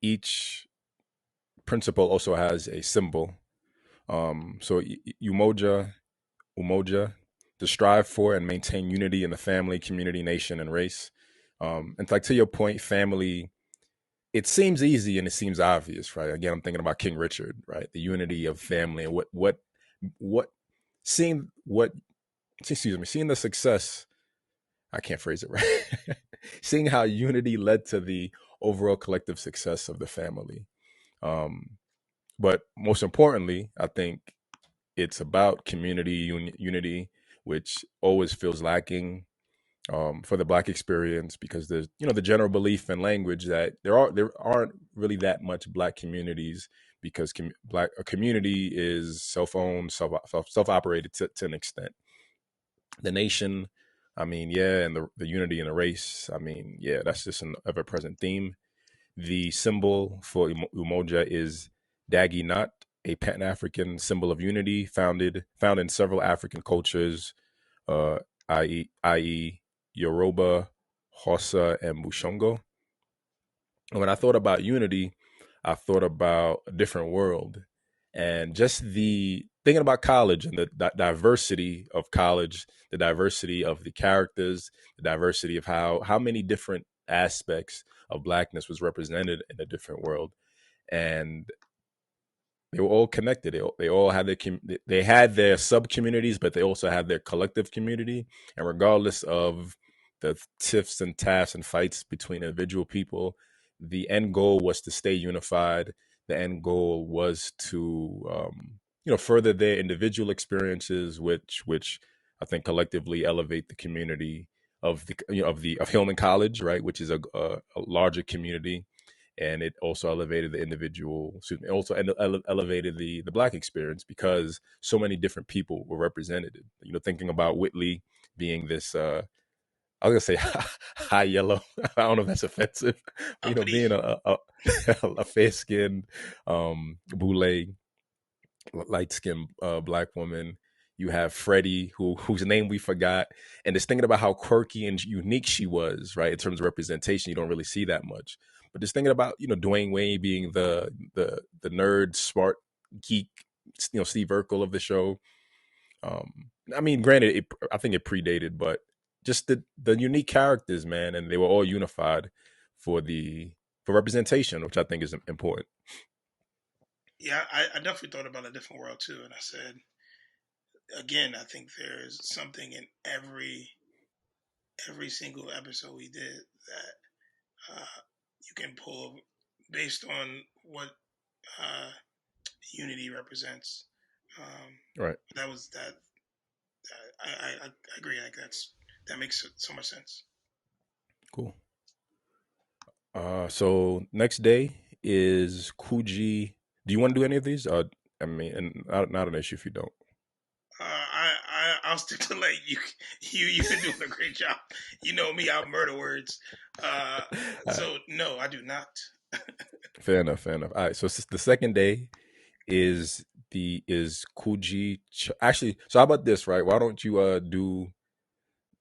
each principle also has a symbol. So umoja, to strive for and maintain unity in the family, community, nation, and race. And like to your point, family, it seems easy and it seems obvious, right? Again, I'm thinking about King Richard, right? The unity of family and what seeing what excuse me, seeing the success. I can't phrase it right. Seeing how unity led to the overall collective success of the family. Um, but most importantly, I think it's about community unity, which always feels lacking for the Black experience, because there's the general belief and language that there aren't really that much Black communities, because a community is self-owned, self-operated to an extent. The nation, I mean, yeah, and the unity in the race, I mean, yeah, that's just an ever-present theme. The symbol for Umoja is Dagi Nat, a Pan-African symbol of unity found in several African cultures, uh, i.e., Yoruba, Hausa, and Mushongo. And when I thought about unity, I thought about a different world, and just the thinking about college and the diversity of college, the diversity of the characters, the diversity of how many different aspects of Blackness was represented in a different world, and they were all connected. They all had they had their sub communities, but they also had their collective community. And regardless of the tiffs and taffs and fights between individual people, the end goal was to stay unified. The end goal was to further their individual experiences, which I think collectively elevate the community of of Hillman College, right, which is a larger community, and it also elevated the individual. Excuse me, also elevated the Black experience, because so many different people were represented. Thinking about Whitley being this. I was gonna say high yellow. I don't know if that's offensive, but Uppity. being a fair skinned, boule, light skinned Black woman. You have Freddie, whose name we forgot, and just thinking about how quirky and unique she was, right? In terms of representation, you don't really see that much. But just thinking about Dwayne Wayne being the nerd, smart geek, Steve Urkel of the show. I mean, granted, I think it predated, but just the unique characters, man, and they were all unified for representation, which I think is important. Yeah, I definitely thought about a different world too, and I said again, I think there's something in every single episode we did that you can pull based on what uh, unity represents. Right. That was that. I agree. Like that makes so much sense. Cool. So next day is Kuji. Do you want to do any of these? I mean, and not an issue if you don't. I'll stick to like you. You've been doing a great job. You know me. I'll murder words. Uh, All right. so no, I do not. Fair enough. Fair enough. All right. So the second day is Kuji. Actually, so how about this? Right? Why don't you do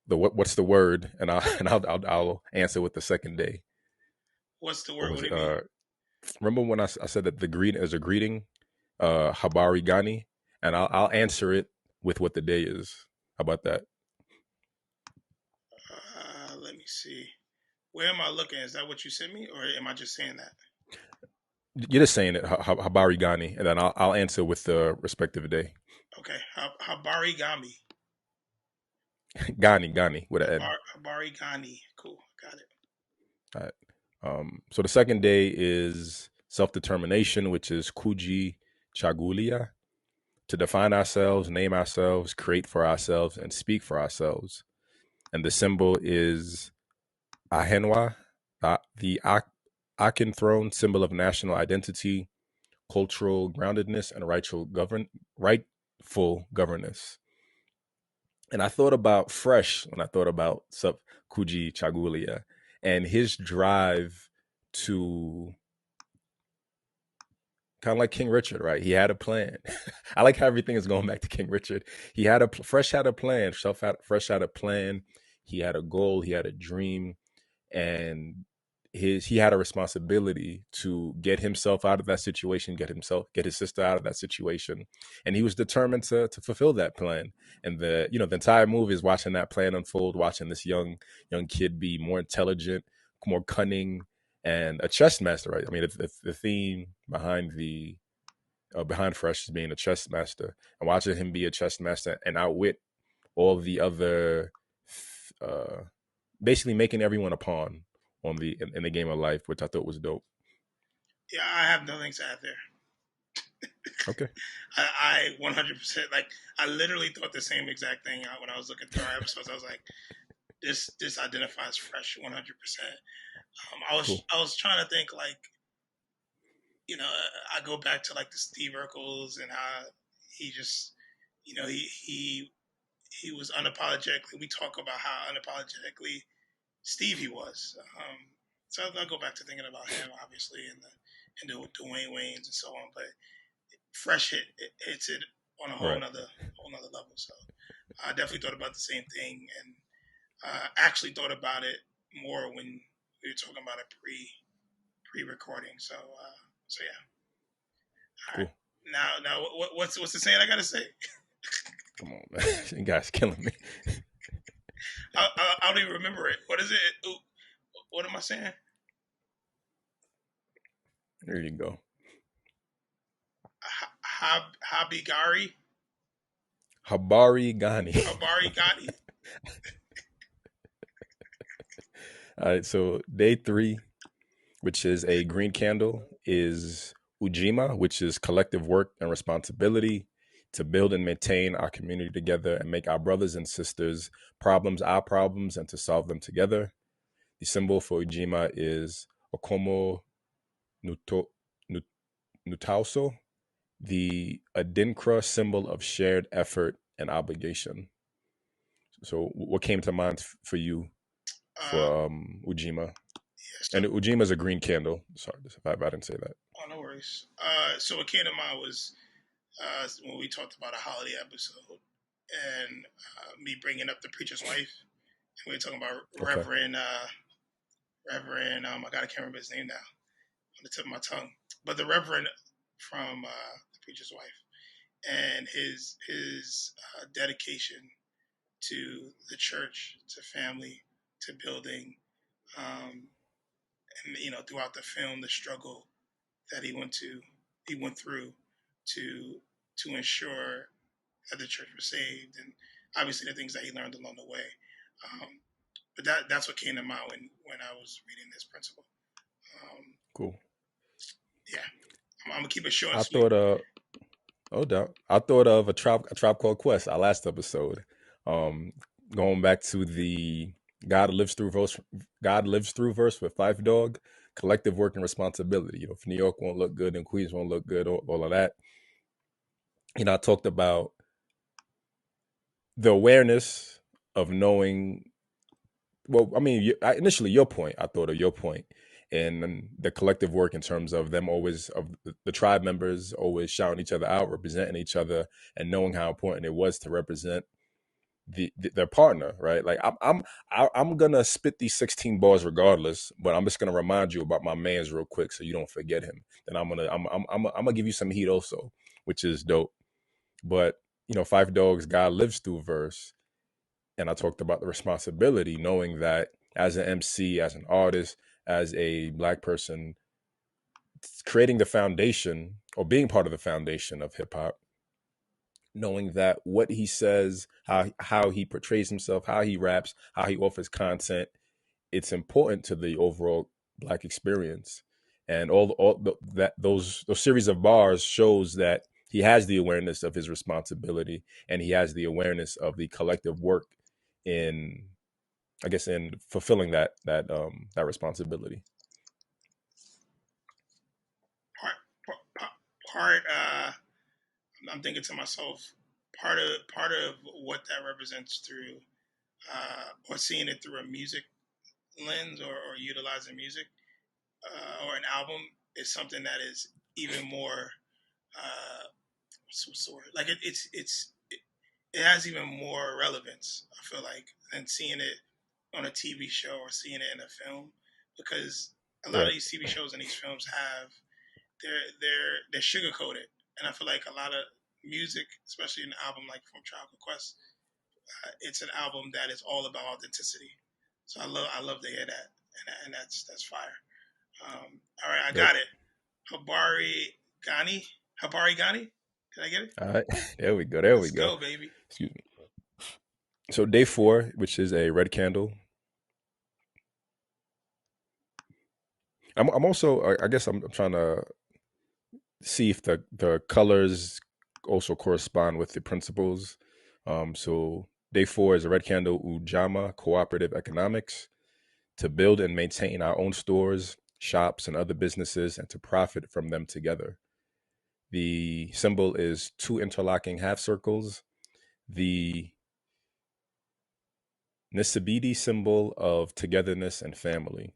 what's the word, and I'll and I'll answer with the second day. What's the What word? What was do it? you mean? Remember when I said that the greeting is a greeting, Hibarigani, and I'll answer it with what the day is. How about that? Let me see. Where am I looking? Is that what you sent me, or am I just saying that? You're just saying it, Hibarigani, and then I'll answer with the respective day. Okay, Hibarigami. Gani with an N. Hibarigani. Cool, got it. All right. So the second day is self-determination, which is Kuji Chagulia, to define ourselves, name ourselves, create for ourselves, and speak for ourselves. And the symbol is Ahenwa, the Akin throne, symbol of national identity, cultural groundedness, and rightful governance. And I thought about Fresh when I thought about Sub Kuji Chagulia and his drive to kind of like King Richard, right? He had a plan. I like how everything is going back to King Richard. Fresh had a plan. Fresh had a plan. He had a goal. He had a dream, and he had a responsibility to get himself out of that situation, get his sister out of that situation, and he was determined to fulfill that plan. And the entire movie is watching that plan unfold, watching this young kid be more intelligent, more cunning, and a chess master, right? I mean, the theme behind behind Fresh is being a chess master, and watching him be a chess master and outwit all the other, basically making everyone a pawn on in the game of life, which I thought was dope. Yeah, I have nothing to add there. Okay. I 100%, like, I literally thought the same exact thing when I was looking through our episodes. I was like, this identifies Fresh 100%. Cool. I was trying to think, like, I go back to like the Steve Urkels and how he just, he was unapologetically. We talk about how unapologetically Steve he was. So I'll go back to thinking about him, obviously, and the Dwayne Waynes and so on. But Fresh hits it on a whole nother level. So I definitely thought about the same thing, and actually thought about it more when we were talking about it pre-recording. So yeah. All right. Cool. Now what's the saying I gotta say? Come on, man. You guys killing me. I don't even remember it. What is it? Ooh, what am I saying? There you go. Habigari. Hibarigani. Hibarigani. All right, so day 3, which is a green candle, is Ujima, which is collective work and responsibility to build and maintain our community together and make our brothers and sisters problems our problems and to solve them together. The symbol for Ujima is Okomo Nutauso, the Adinkra symbol of shared effort and obligation. So what came to mind for you for Ujima? Yes, and Ujima is a green candle. Sorry if I didn't say that. Oh, no worries. So what came to mind was when we talked about a holiday episode and me bringing up the preacher's wife. And we were talking about Reverend, I can't remember his name now on the tip of my tongue, but the Reverend from the preacher's wife and his dedication to the church, to family, to building, and throughout the film, the struggle that he went through to ensure that the church was saved, and obviously the things that he learned along the way. But that's what came to mind when I was reading this principle. Cool. Yeah, I'm gonna keep it short. I thought of a Tribe Called Quest, our last episode. Going back to the God lives through verse with Five Dog, collective work and responsibility. If New York won't look good, then Queens won't look good, all of that. I talked about the awareness of knowing. Well, I mean, initially your point. I thought of your point, and the collective work in terms of them of the tribe members always shouting each other out, representing each other, and knowing how important it was to represent their partner, right? Like I'm gonna spit these 16 bars regardless, but I'm just gonna remind you about my man's real quick so you don't forget him. Then I'm gonna give you some heat also, which is dope. But Five Dogs, God lives through verse, and I talked about the responsibility, knowing that as an MC, as an artist, as a Black person, creating the foundation or being part of the foundation of hip hop, knowing that what he says, how he portrays himself, how he raps, how he offers content, it's important to the overall Black experience. And those series of bars shows that he has the awareness of his responsibility, and he has the awareness of the collective work in, I guess, in fulfilling that responsibility. Part, part I'm thinking to myself, part of what that represents through, or seeing it through a music lens, or utilizing music, or an album, is something that is even more, what's the word? Like it has even more relevance, I feel like, than seeing it on a TV show or seeing it in a film, because a lot of Right. these TV shows and these films have, they're sugar coated, and I feel like a lot of music, especially an album like from Tribe Quest, it's an album that is all about authenticity. So I love to hear that, and that's fire. All right, I Yep. got it. Hibarigani. Did I get it? All right. There we go. There we Let's go. go, baby. Excuse me. So day 4, which is a red candle. I'm also, I guess I'm trying to see if the colors also correspond with the principles. So day 4 is a red candle, Ujama, cooperative economics, to build and maintain our own stores, shops, and other businesses, and to profit from them together. The symbol is 2 interlocking half circles. The Nisabidi symbol of togetherness and family.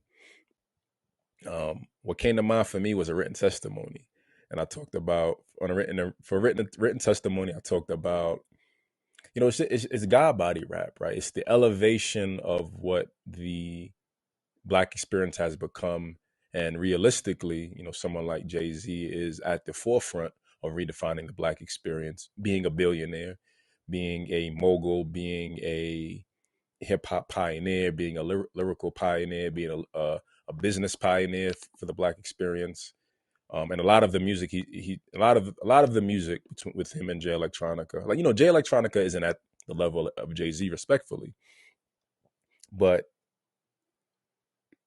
What came to mind for me was a written testimony, and I talked about on a written testimony. I talked about, it's God body rap, right? It's the elevation of what the Black experience has become, and realistically, someone like Jay-Z is at the forefront of redefining the Black experience, being a billionaire, being a mogul, being a hip hop pioneer, being a lyrical pioneer, being a business pioneer for the Black experience. And a lot of the music, a lot of the music with him and Jay Electronica, like, Jay Electronica isn't at the level of Jay-Z, respectfully, but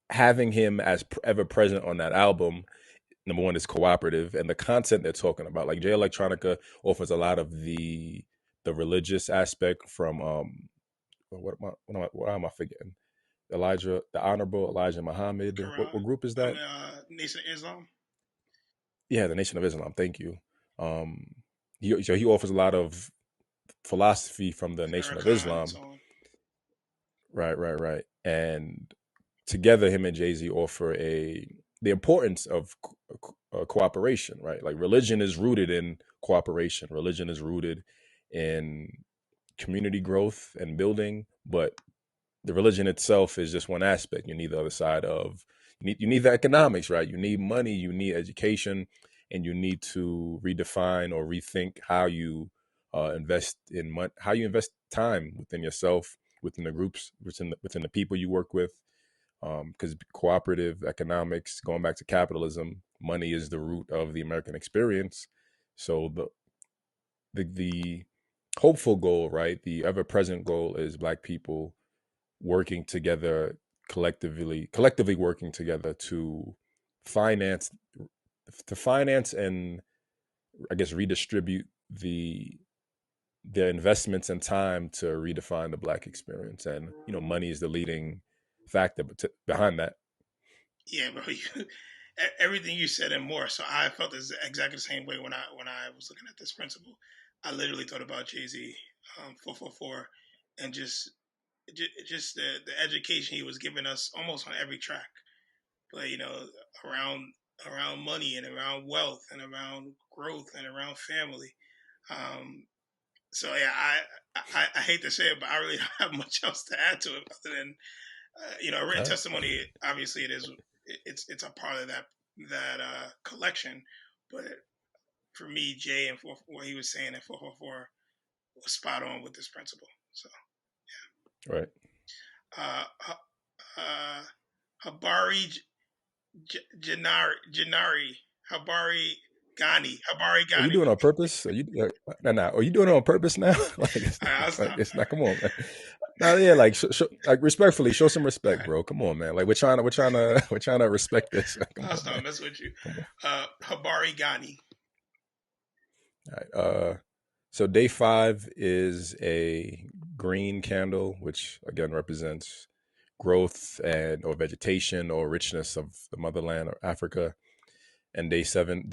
having him as ever present on that album, number one, is cooperative, and the content they're talking about, like Jay Electronica offers a lot of the religious aspect from what am I forgetting? The Honorable Elijah Muhammad. Quran. What group is I that? mean, Nation of Islam. Yeah, the Nation of Islam. Thank you. Um, he offers a lot of philosophy from the Nation of Farrakhan and so Islam. on. Right, right, right. And together, him and Jay-Z offer the importance of cooperation. Right, like religion is rooted in cooperation. Religion is rooted in community growth and building, but the religion itself is just one aspect. You need the other side of, you need the economics, right? You need money, you need education, and you need to redefine or rethink how you invest in money, how you invest time within yourself, within the groups, within the people you work with. Because cooperative economics, going back to capitalism, money is the root of the American experience. So the hopeful goal, right? The ever present goal is Black people working together, collectively working together finance finance and, I guess, redistribute the investments and time to redefine the Black experience. And money is the leading factor behind that. Yeah, bro. Everything you said and more. So I felt exactly the same way when I was looking at this principle. I literally thought about Jay-Z, 444, and just the education he was giving us almost on every track. But around around money and around wealth and around growth and around family. Um, so yeah, I hate to say it, but I really don't have much else to add to it other than, a written All right. testimony. Obviously, it's a part of that collection. But for me, Jay and what he was saying at 444 was spot on with this principle. So Right. uh, Habari Janari, Habari Are you Gani. doing it on purpose? Are you nah? Are you doing it on purpose now? I'll stop. It's not. Come on, man. Nah, yeah, like, like respectfully, show some respect, bro. Come on, man. Like we're trying to respect this. Come I'll on, stop man. messing with you. Come on. Habari Gani. All right. So day 5 is a green candle, which again represents growth and or vegetation or richness of the motherland or Africa. And day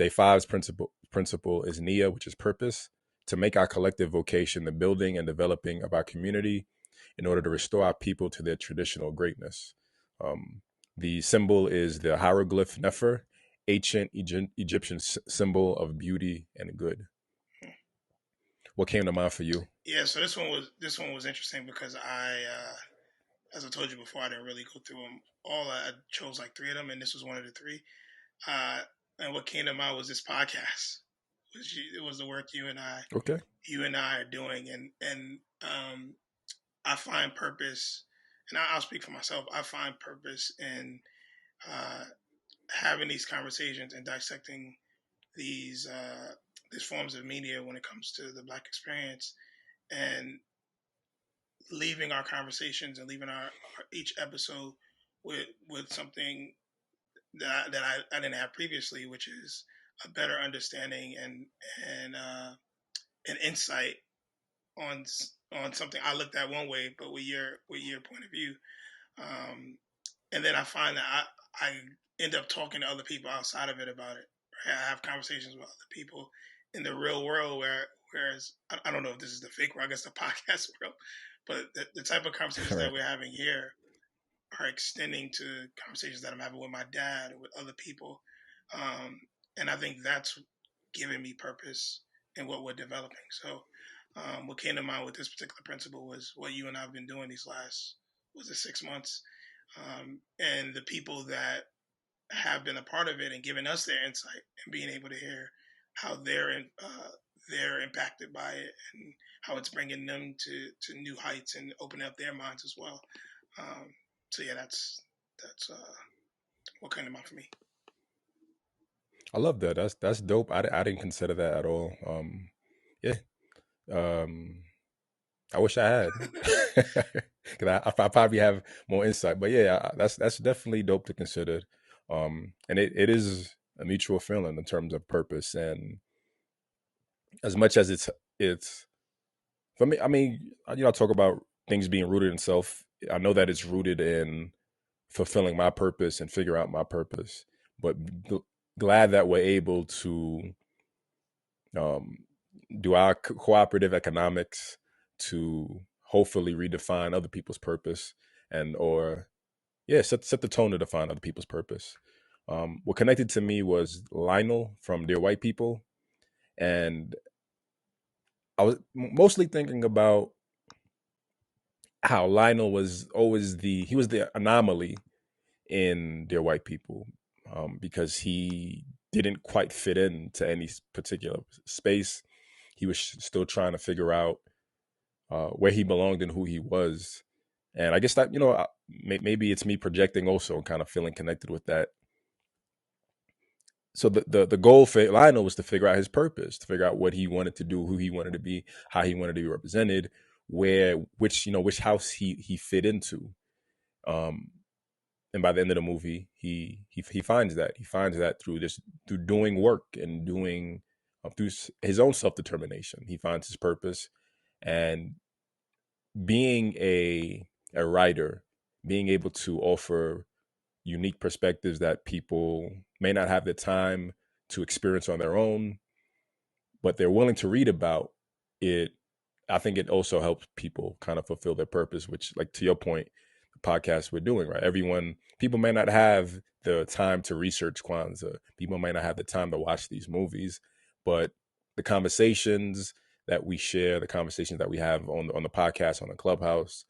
five's principle is Nia, which is purpose, to make our collective vocation the building and developing of our community in order to restore our people to their traditional greatness. The symbol is the hieroglyph Nefer, ancient Egyptian symbol of beauty and good. What came to mind for you? Yeah, so this one was interesting because as I told you before, I didn't really go through them all. I chose like 3 of them, and this was one of the 3. Uh, and what came to mind was this podcast. It was the work Okay. you and I are doing, and I find purpose, and I'll speak for myself. I find purpose in uh, having these conversations and dissecting these forms of media when it comes to the Black experience, and leaving our conversations and leaving our each episode with something that I didn't have previously, which is a better understanding and an insight on on something I looked at one way, but with your point of view. Um, and then I find that I end up talking to other people outside of it about it. Right? I have conversations with other people in the real world whereas I don't know if this is the fake world, I guess the podcast world, but the type of conversations that Right. we're having here are extending to conversations that I'm having with my dad or with other people. Um, and I think that's giving me purpose in what we're developing. So what came to mind with this particular principle was what you and I have been doing these last, was it 6 months? And the people that have been a part of it and given us their insight and being able to hear how they're impacted by it and how it's bringing them to new heights and opening up their minds as well. Um, so yeah, that's what came to mind for me. I love that. That's dope. I didn't consider that at all. Yeah. Um, I wish I had, because I probably have more insight. But yeah, that's definitely dope to consider. And it is a mutual feeling in terms of purpose, and as much as it's for me. I mean, I talk about things being rooted in self. I know that it's rooted in fulfilling my purpose and figure out my purpose. But glad that we're able to um, do our cooperative economics to hopefully redefine other people's purpose and or yeah set the tone to define other people's purpose. What connected to me was Lionel from Dear White People, and I was mostly thinking about how Lionel was always he was the anomaly in Dear White People, because he didn't quite fit into any particular space. He was still trying to figure out where he belonged and who he was. And I guess that, maybe it's me projecting also and kind of feeling connected with that. So the goal for Lionel was to figure out his purpose, to figure out what he wanted to do, who he wanted to be, how he wanted to be represented, which house he fit into. Um, and by the end of the movie, he finds that through doing work and doing through his own self determination. He finds his purpose, and being a writer, being able to offer unique perspectives that people may not have the time to experience on their own, but they're willing to read about it. I think it also helps people kind of fulfill their purpose, which, like to your point, the podcast we're doing, right? People may not have the time to research Kwanzaa. People may not have the time to watch these movies, but the conversations that we share, the conversations that we have on the podcast, on the clubhouse,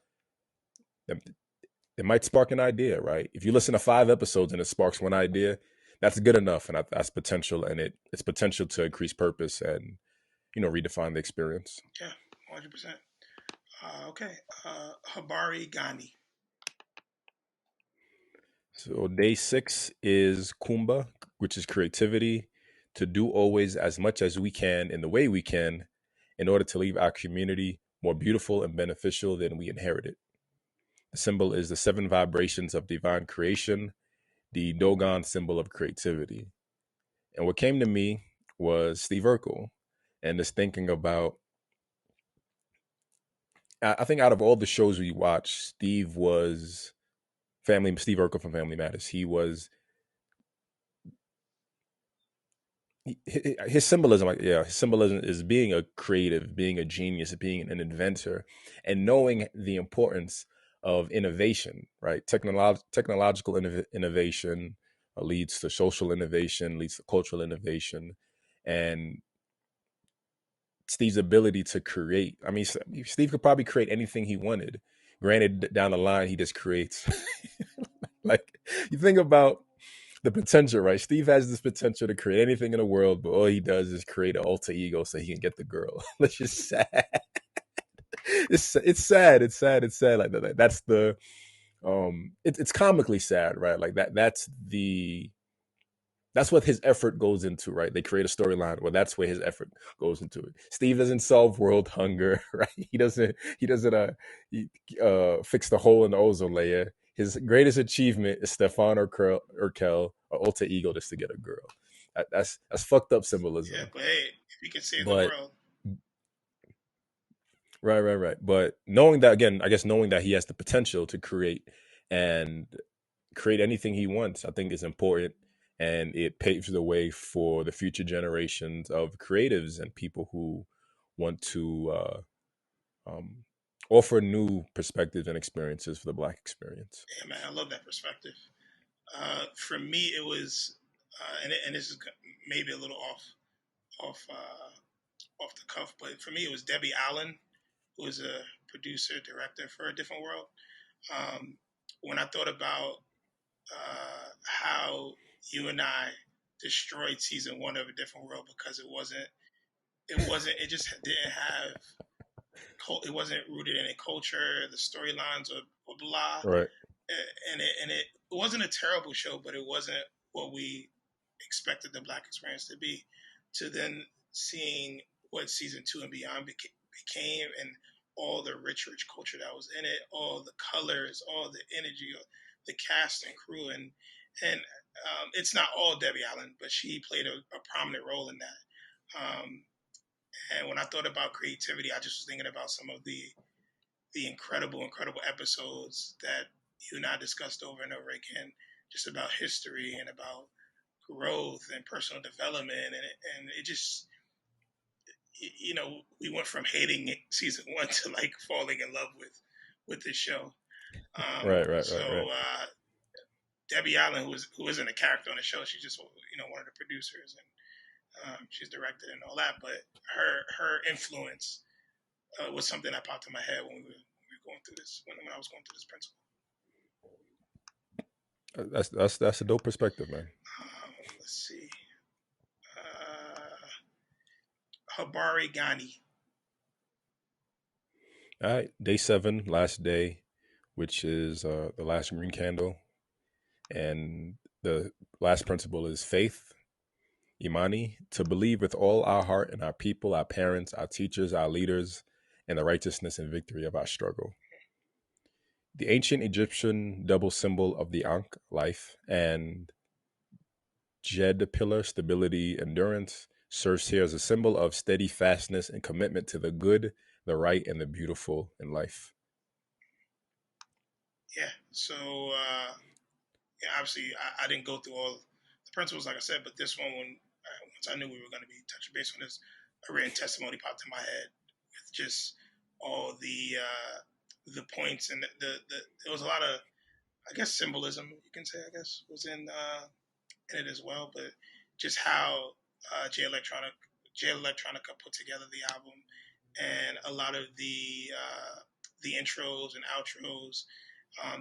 it might spark an idea, right? If you listen to 5 episodes and it sparks one idea, that's good enough, and that's potential, and it's potential to increase purpose and redefine the experience. Yeah, 100%. Okay, Habari Gani. So day 6 is Kumba, which is creativity, to do always as much as we can in the way we can in order to leave our community more beautiful and beneficial than we inherited. The symbol is the 7 vibrations of divine creation, the Dogon symbol of creativity. And what came to me was Steve Urkel and just thinking about, I think out of all the shows we watched, Steve Urkel from Family Matters. His symbolism, his symbolism is being a creative, being a genius, being an inventor, and knowing the importance of innovation, right? Technological innovation leads to social innovation, leads to cultural innovation, and Steve's ability to create. I mean, Steve could probably create anything he wanted. Granted, down the line, he just creates. Like, you think about the potential, right? Steve has this potential to create anything in the world, but all he does is create an alter ego so he can get the girl. That's just sad. It's sad. It's sad. It's sad. Like that. That's the it's comically sad, right? Like that's what his effort goes into, right? They create a storyline where that's where his effort goes into it. Steve doesn't solve world hunger, right? He doesn't fix the hole in the ozone layer. His greatest achievement is Stefan Urkel, or alter ego, just to get a girl. That's fucked up Yeah, symbolism. but hey, if you can save the But world, right. But knowing that, again, I guess knowing that he has the potential to and create anything he wants, I think is important. And it paves the way for the future generations of creatives and people who want to um, offer new perspectives and experiences for the Black experience. yeah, man, I love that perspective. For me, it was, and this is maybe a little off the cuff, but for me, it was Debbie Allen, who was a producer director for A Different World. Um, when I thought about how you and I destroyed season 1 of A Different World because it just didn't have, it wasn't rooted in a culture, the storylines or blah, Right. and it wasn't a terrible show, but it wasn't what we expected the Black experience to be. To then seeing what season 2 and beyond became, and all the rich culture that was in it, all the colors, all the energy, the cast and crew, and it's not all Debbie Allen, but she played a prominent role in that. And when I thought about creativity, I just was thinking about some of the incredible episodes that you and I discussed over and over again, just about history and about growth and personal development, and it just, we went from hating season 1 to like falling in love with this show. So Right. Debbie Allen, who isn't a character on the show, she's just one of the producers, and she's directed and all that. But her influence was something that popped in my head when we were going through this, when I was going through this principle. That's a dope perspective, man. Let's see. Hibarigani. All right, day 7, last day, which is the last green candle, and the last principle is faith. Imani, to believe with all our heart in our people, our parents, our teachers, our leaders, and the righteousness and victory of our struggle. The ancient Egyptian double symbol of the Ankh, life, and Jed pillar, stability, endurance, serves here as a symbol of steadfastness and commitment to the good, the right, and the beautiful in life. Yeah. So yeah, obviously I didn't go through all the principles, like I said, but this one, once I knew we were going to be touching base on this, a written testimony popped in my head with just all the points, and there was a lot of, I guess, symbolism, you can say, I guess, was in it as well, but just how Jay Electronica put together the album, and a lot of the intros and outros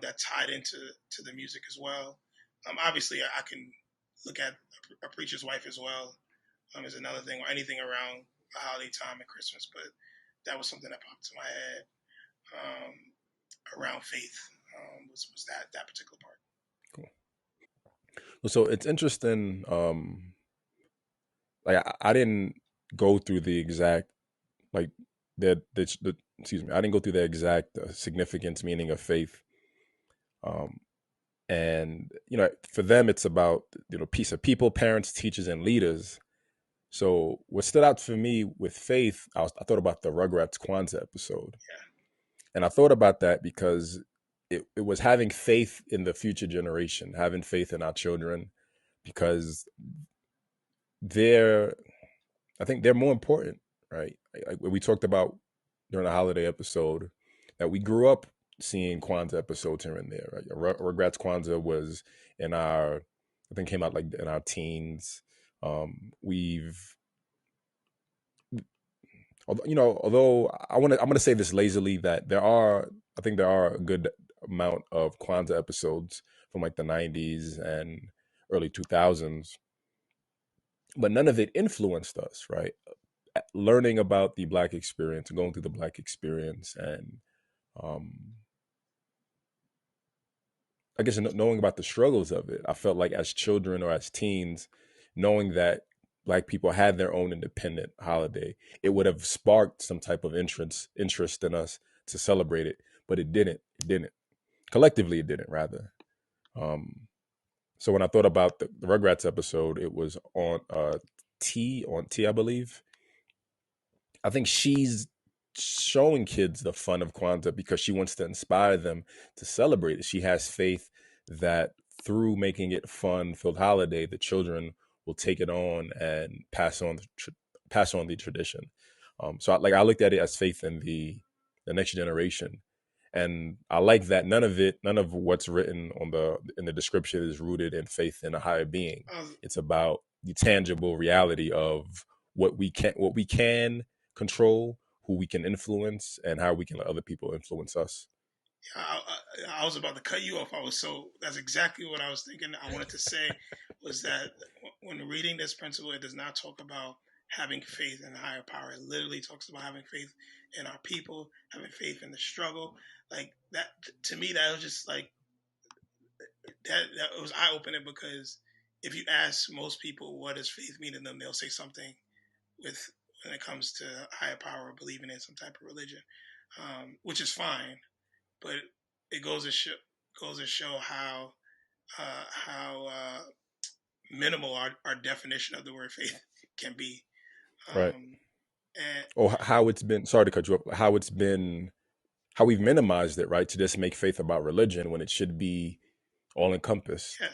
that tied into the music as well. Obviously, I can look at a preacher's wife as well, is another thing, or anything around the holiday time and Christmas. But that was something that popped to my head around faith, was that particular part. Cool. So it's interesting. Like I didn't go through the exact like the excuse me. I didn't go through the exact significance meaning of faith. Um, and for them, it's about piece of people, parents, teachers, and leaders. So what stood out for me with faith, I thought about the Rugrats Kwanzaa episode, Yeah. and I thought about that because it was having faith in the future generation, having faith in our children, because they're I think they're more important, right? Like we talked about during the holiday episode, that we grew up seeing Kwanzaa episodes here and there. Right? Regrets Kwanzaa was in our, I think came out like in our teens. We've, although I'm gonna say this lazily that I think there are a good amount of Kwanzaa episodes from like the '90s and early 2000s, but none of it influenced us, right? Learning about the Black experience, going through the Black experience, and um, I guess knowing about the struggles of it, I felt like as children or as teens, knowing that Black people had their own independent holiday, it would have sparked some type of interest in us to celebrate it, but it didn't. It didn't. Collectively, it didn't. Rather. Um, so when I thought about the Rugrats episode, it was on T, I believe. I think she's showing kids the fun of Kwanzaa because she wants to inspire them to celebrate it. She has faith that through making it fun-filled holiday, the children will take it on and pass on the tradition. So I looked at it as faith in the next generation, and I like that none of what's written on in the description is rooted in faith in a higher being. Um, It's about the tangible reality of what we can control, who we can influence, and how we can let other people influence us. I was about to cut you off. That's exactly what I was thinking. I wanted to say was that when reading this principle, it does not talk about having faith in a higher power. It literally talks about having faith in our people, having faith in the struggle. Like that, to me, that was just like that was eye opening because if you ask most people what does faith mean to them, they'll say something with when it comes to higher power, believing in some type of religion, which is fine. But it goes to show how minimal our definition of the word faith can be, Right. and Or how it's been, sorry to cut you up, how we've minimized it, right? To just make faith about religion when it should be all encompassed. yeah, or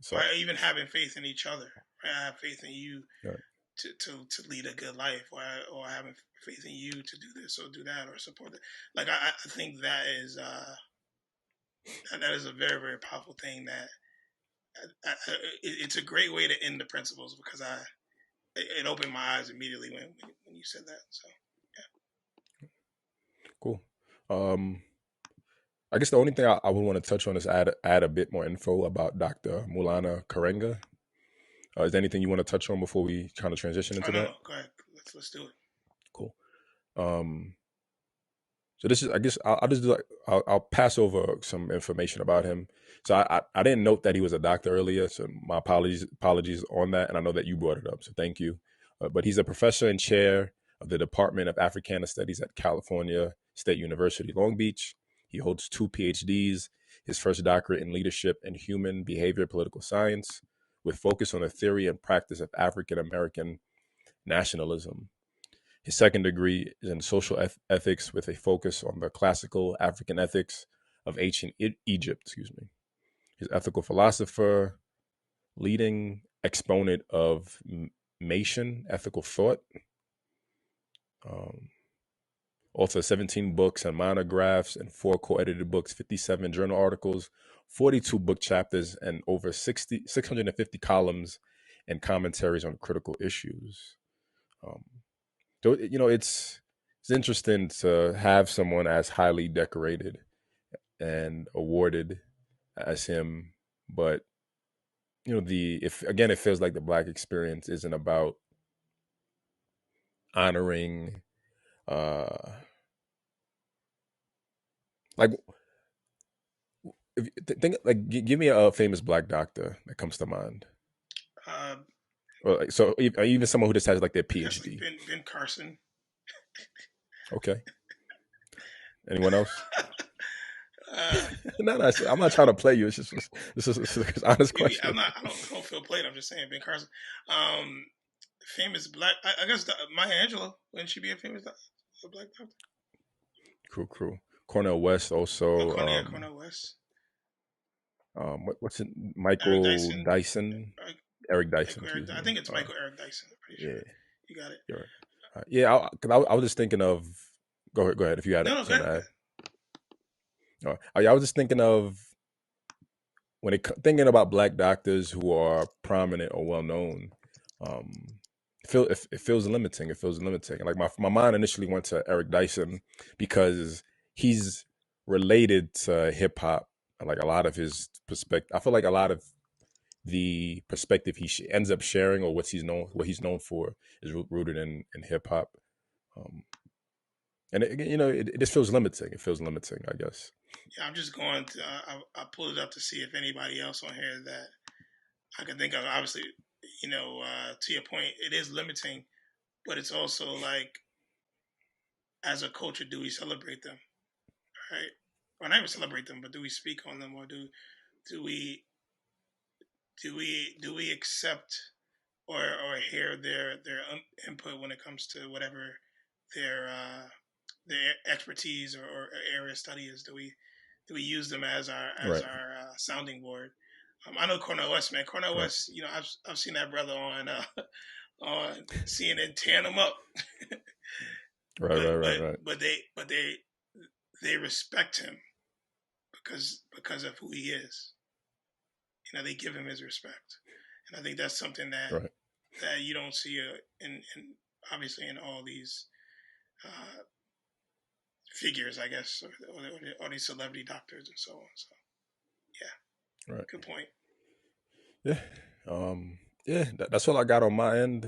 So, even having faith in each other. Right? I have faith in you right. to lead a good life, or having faith in you to do this or do that or support that. Like I think that is a very very powerful thing that it's a great way to end the principles because it opened my eyes immediately when you said that. So Cool. Um, I guess the only thing I would want to touch on is add a bit more info about Dr. Mulana Karenga. Is there anything you want to touch on before we kind of transition oh into no that? no go ahead, let's do it. Cool. Um, so this is, I guess, I'll just do like, I'll pass over some information about him. So I didn't note that he was a doctor earlier, so my apologies on that, and I know that you brought it up, so thank you. But he's a professor and chair of the Department of Africana Studies at California State University, Long Beach. He holds 2 PhDs, his first doctorate in leadership and human behavior political science, with focus on the theory and practice of African American nationalism. His second degree is in social ethics with a focus on the classical African ethics of ancient Egypt. Excuse me. He's ethical philosopher, leading exponent of Mason ethical thought, um, author of 17 books and monographs and 4 co-edited books, 57 journal articles, 42 book chapters, and over 650 columns and commentaries on critical issues. Um, So it's interesting to have someone as highly decorated and awarded as him, but the if again it feels like the Black experience isn't about honoring uh like if think like give me a famous black doctor that comes to mind. Uh, Or like, so even someone who just has like their I guess like PhD. Ben Carson. Okay. Anyone else? uh, No, no, I'm not trying to play you. It's just it's an honest question. I don't feel played. I'm just saying Ben Carson. Um, famous black. I guess Maya Angelou. Wouldn't she be a famous a black doctor? Cool. Cornell West Oh, also. Cornell West. What's it? Eric Michael Dyson. Dyson. Eric Dyson. Eric, Excuse I me. think it's Michael Eric Dyson. I'm pretty sure. Yeah. You got it. You're right. Yeah. I was just thinking of. Go ahead. If you had No, go something ahead. to add. I was just thinking of thinking about black doctors who are prominent or well known. Um, it feels limiting. It feels limiting. Like my mind initially went to Eric Dyson because he's related to hip hop. Like a lot of his perspective, I feel like a lot of the perspective he ends up sharing, or what he's known for, is rooted in hip hop. Um, and it just feels limiting. It feels limiting, I guess. Yeah, I'm just going to. I pulled it up to see if anybody else on here that I can think of. Obviously, to your point, it is limiting, but it's also like, as a culture, do we celebrate them, right? Or not even celebrate them, but do we speak on them, or do we do we accept or hear their input when it comes to whatever their uh, their expertise or area of study is? Do we use them as our Right. sounding board? I know Cornel West, man. Cornel Right. West, I've seen that brother on on CNN tearing them up, Right. but Right. but Right. Right. but they respect him because of who he is. They give him his respect, and I think that's something Right. that you don't see in obviously in all these uh, figures, I guess, or these celebrity doctors and so on. So yeah, Right. good point. Yeah. Yeah. That's all I got on my end.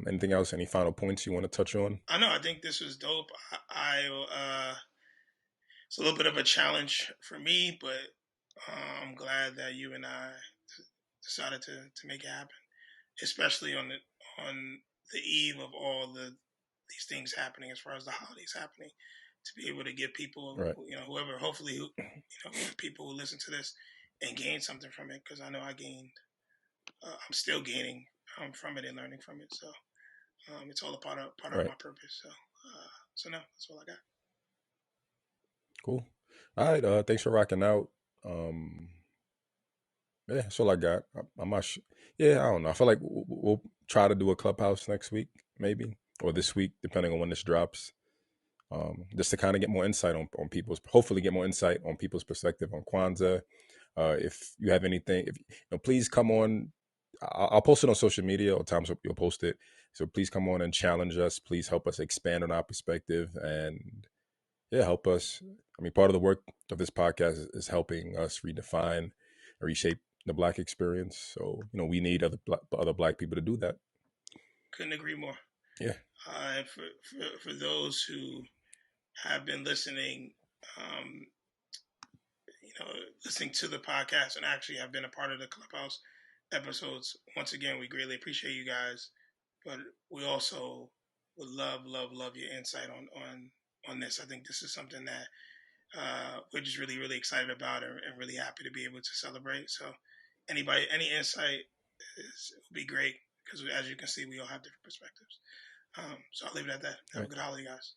Anything else? Any final points you want to touch on? I know. I think this was dope. It's a little bit of a challenge for me, but I'm glad that you and I decided to make it happen, especially on the eve of all these things happening, as far as the holidays happening, to be able to give people, Right. whoever, hopefully, people who listen to this and gain something from it, because I know I gained. I'm still gaining from it and learning from it. So it's all a part of Right. my purpose. So no, that's all I got. Cool. All right. Thanks for rocking out. Um, yeah, that's all I got. I'm not sure. Yeah, I don't know. I feel like we'll try to do a clubhouse next week, maybe, or this week, depending on when this drops. Just to kind of get more insight on people's, hopefully get more insight on people's perspective on Kwanzaa. If you have anything, if please come on. I'll post it on social media, or times you'll post it. So please come on and challenge us. Please help us expand on our perspective, and yeah, help us. I mean, part of the work of this podcast is helping us redefine and reshape the Black experience. So we need other Black people to do that. Couldn't agree more. Yeah. For those who have been listening, um, listening to the podcast and actually have been a part of the clubhouse episodes. Once again, we greatly appreciate you guys, but we also would love your insight on this. I think this is something that we're just really, really excited about and really happy to be able to celebrate. So, any insight would be great, because as you can see, we all have different perspectives. So I'll leave it at that. Have a good holiday, guys.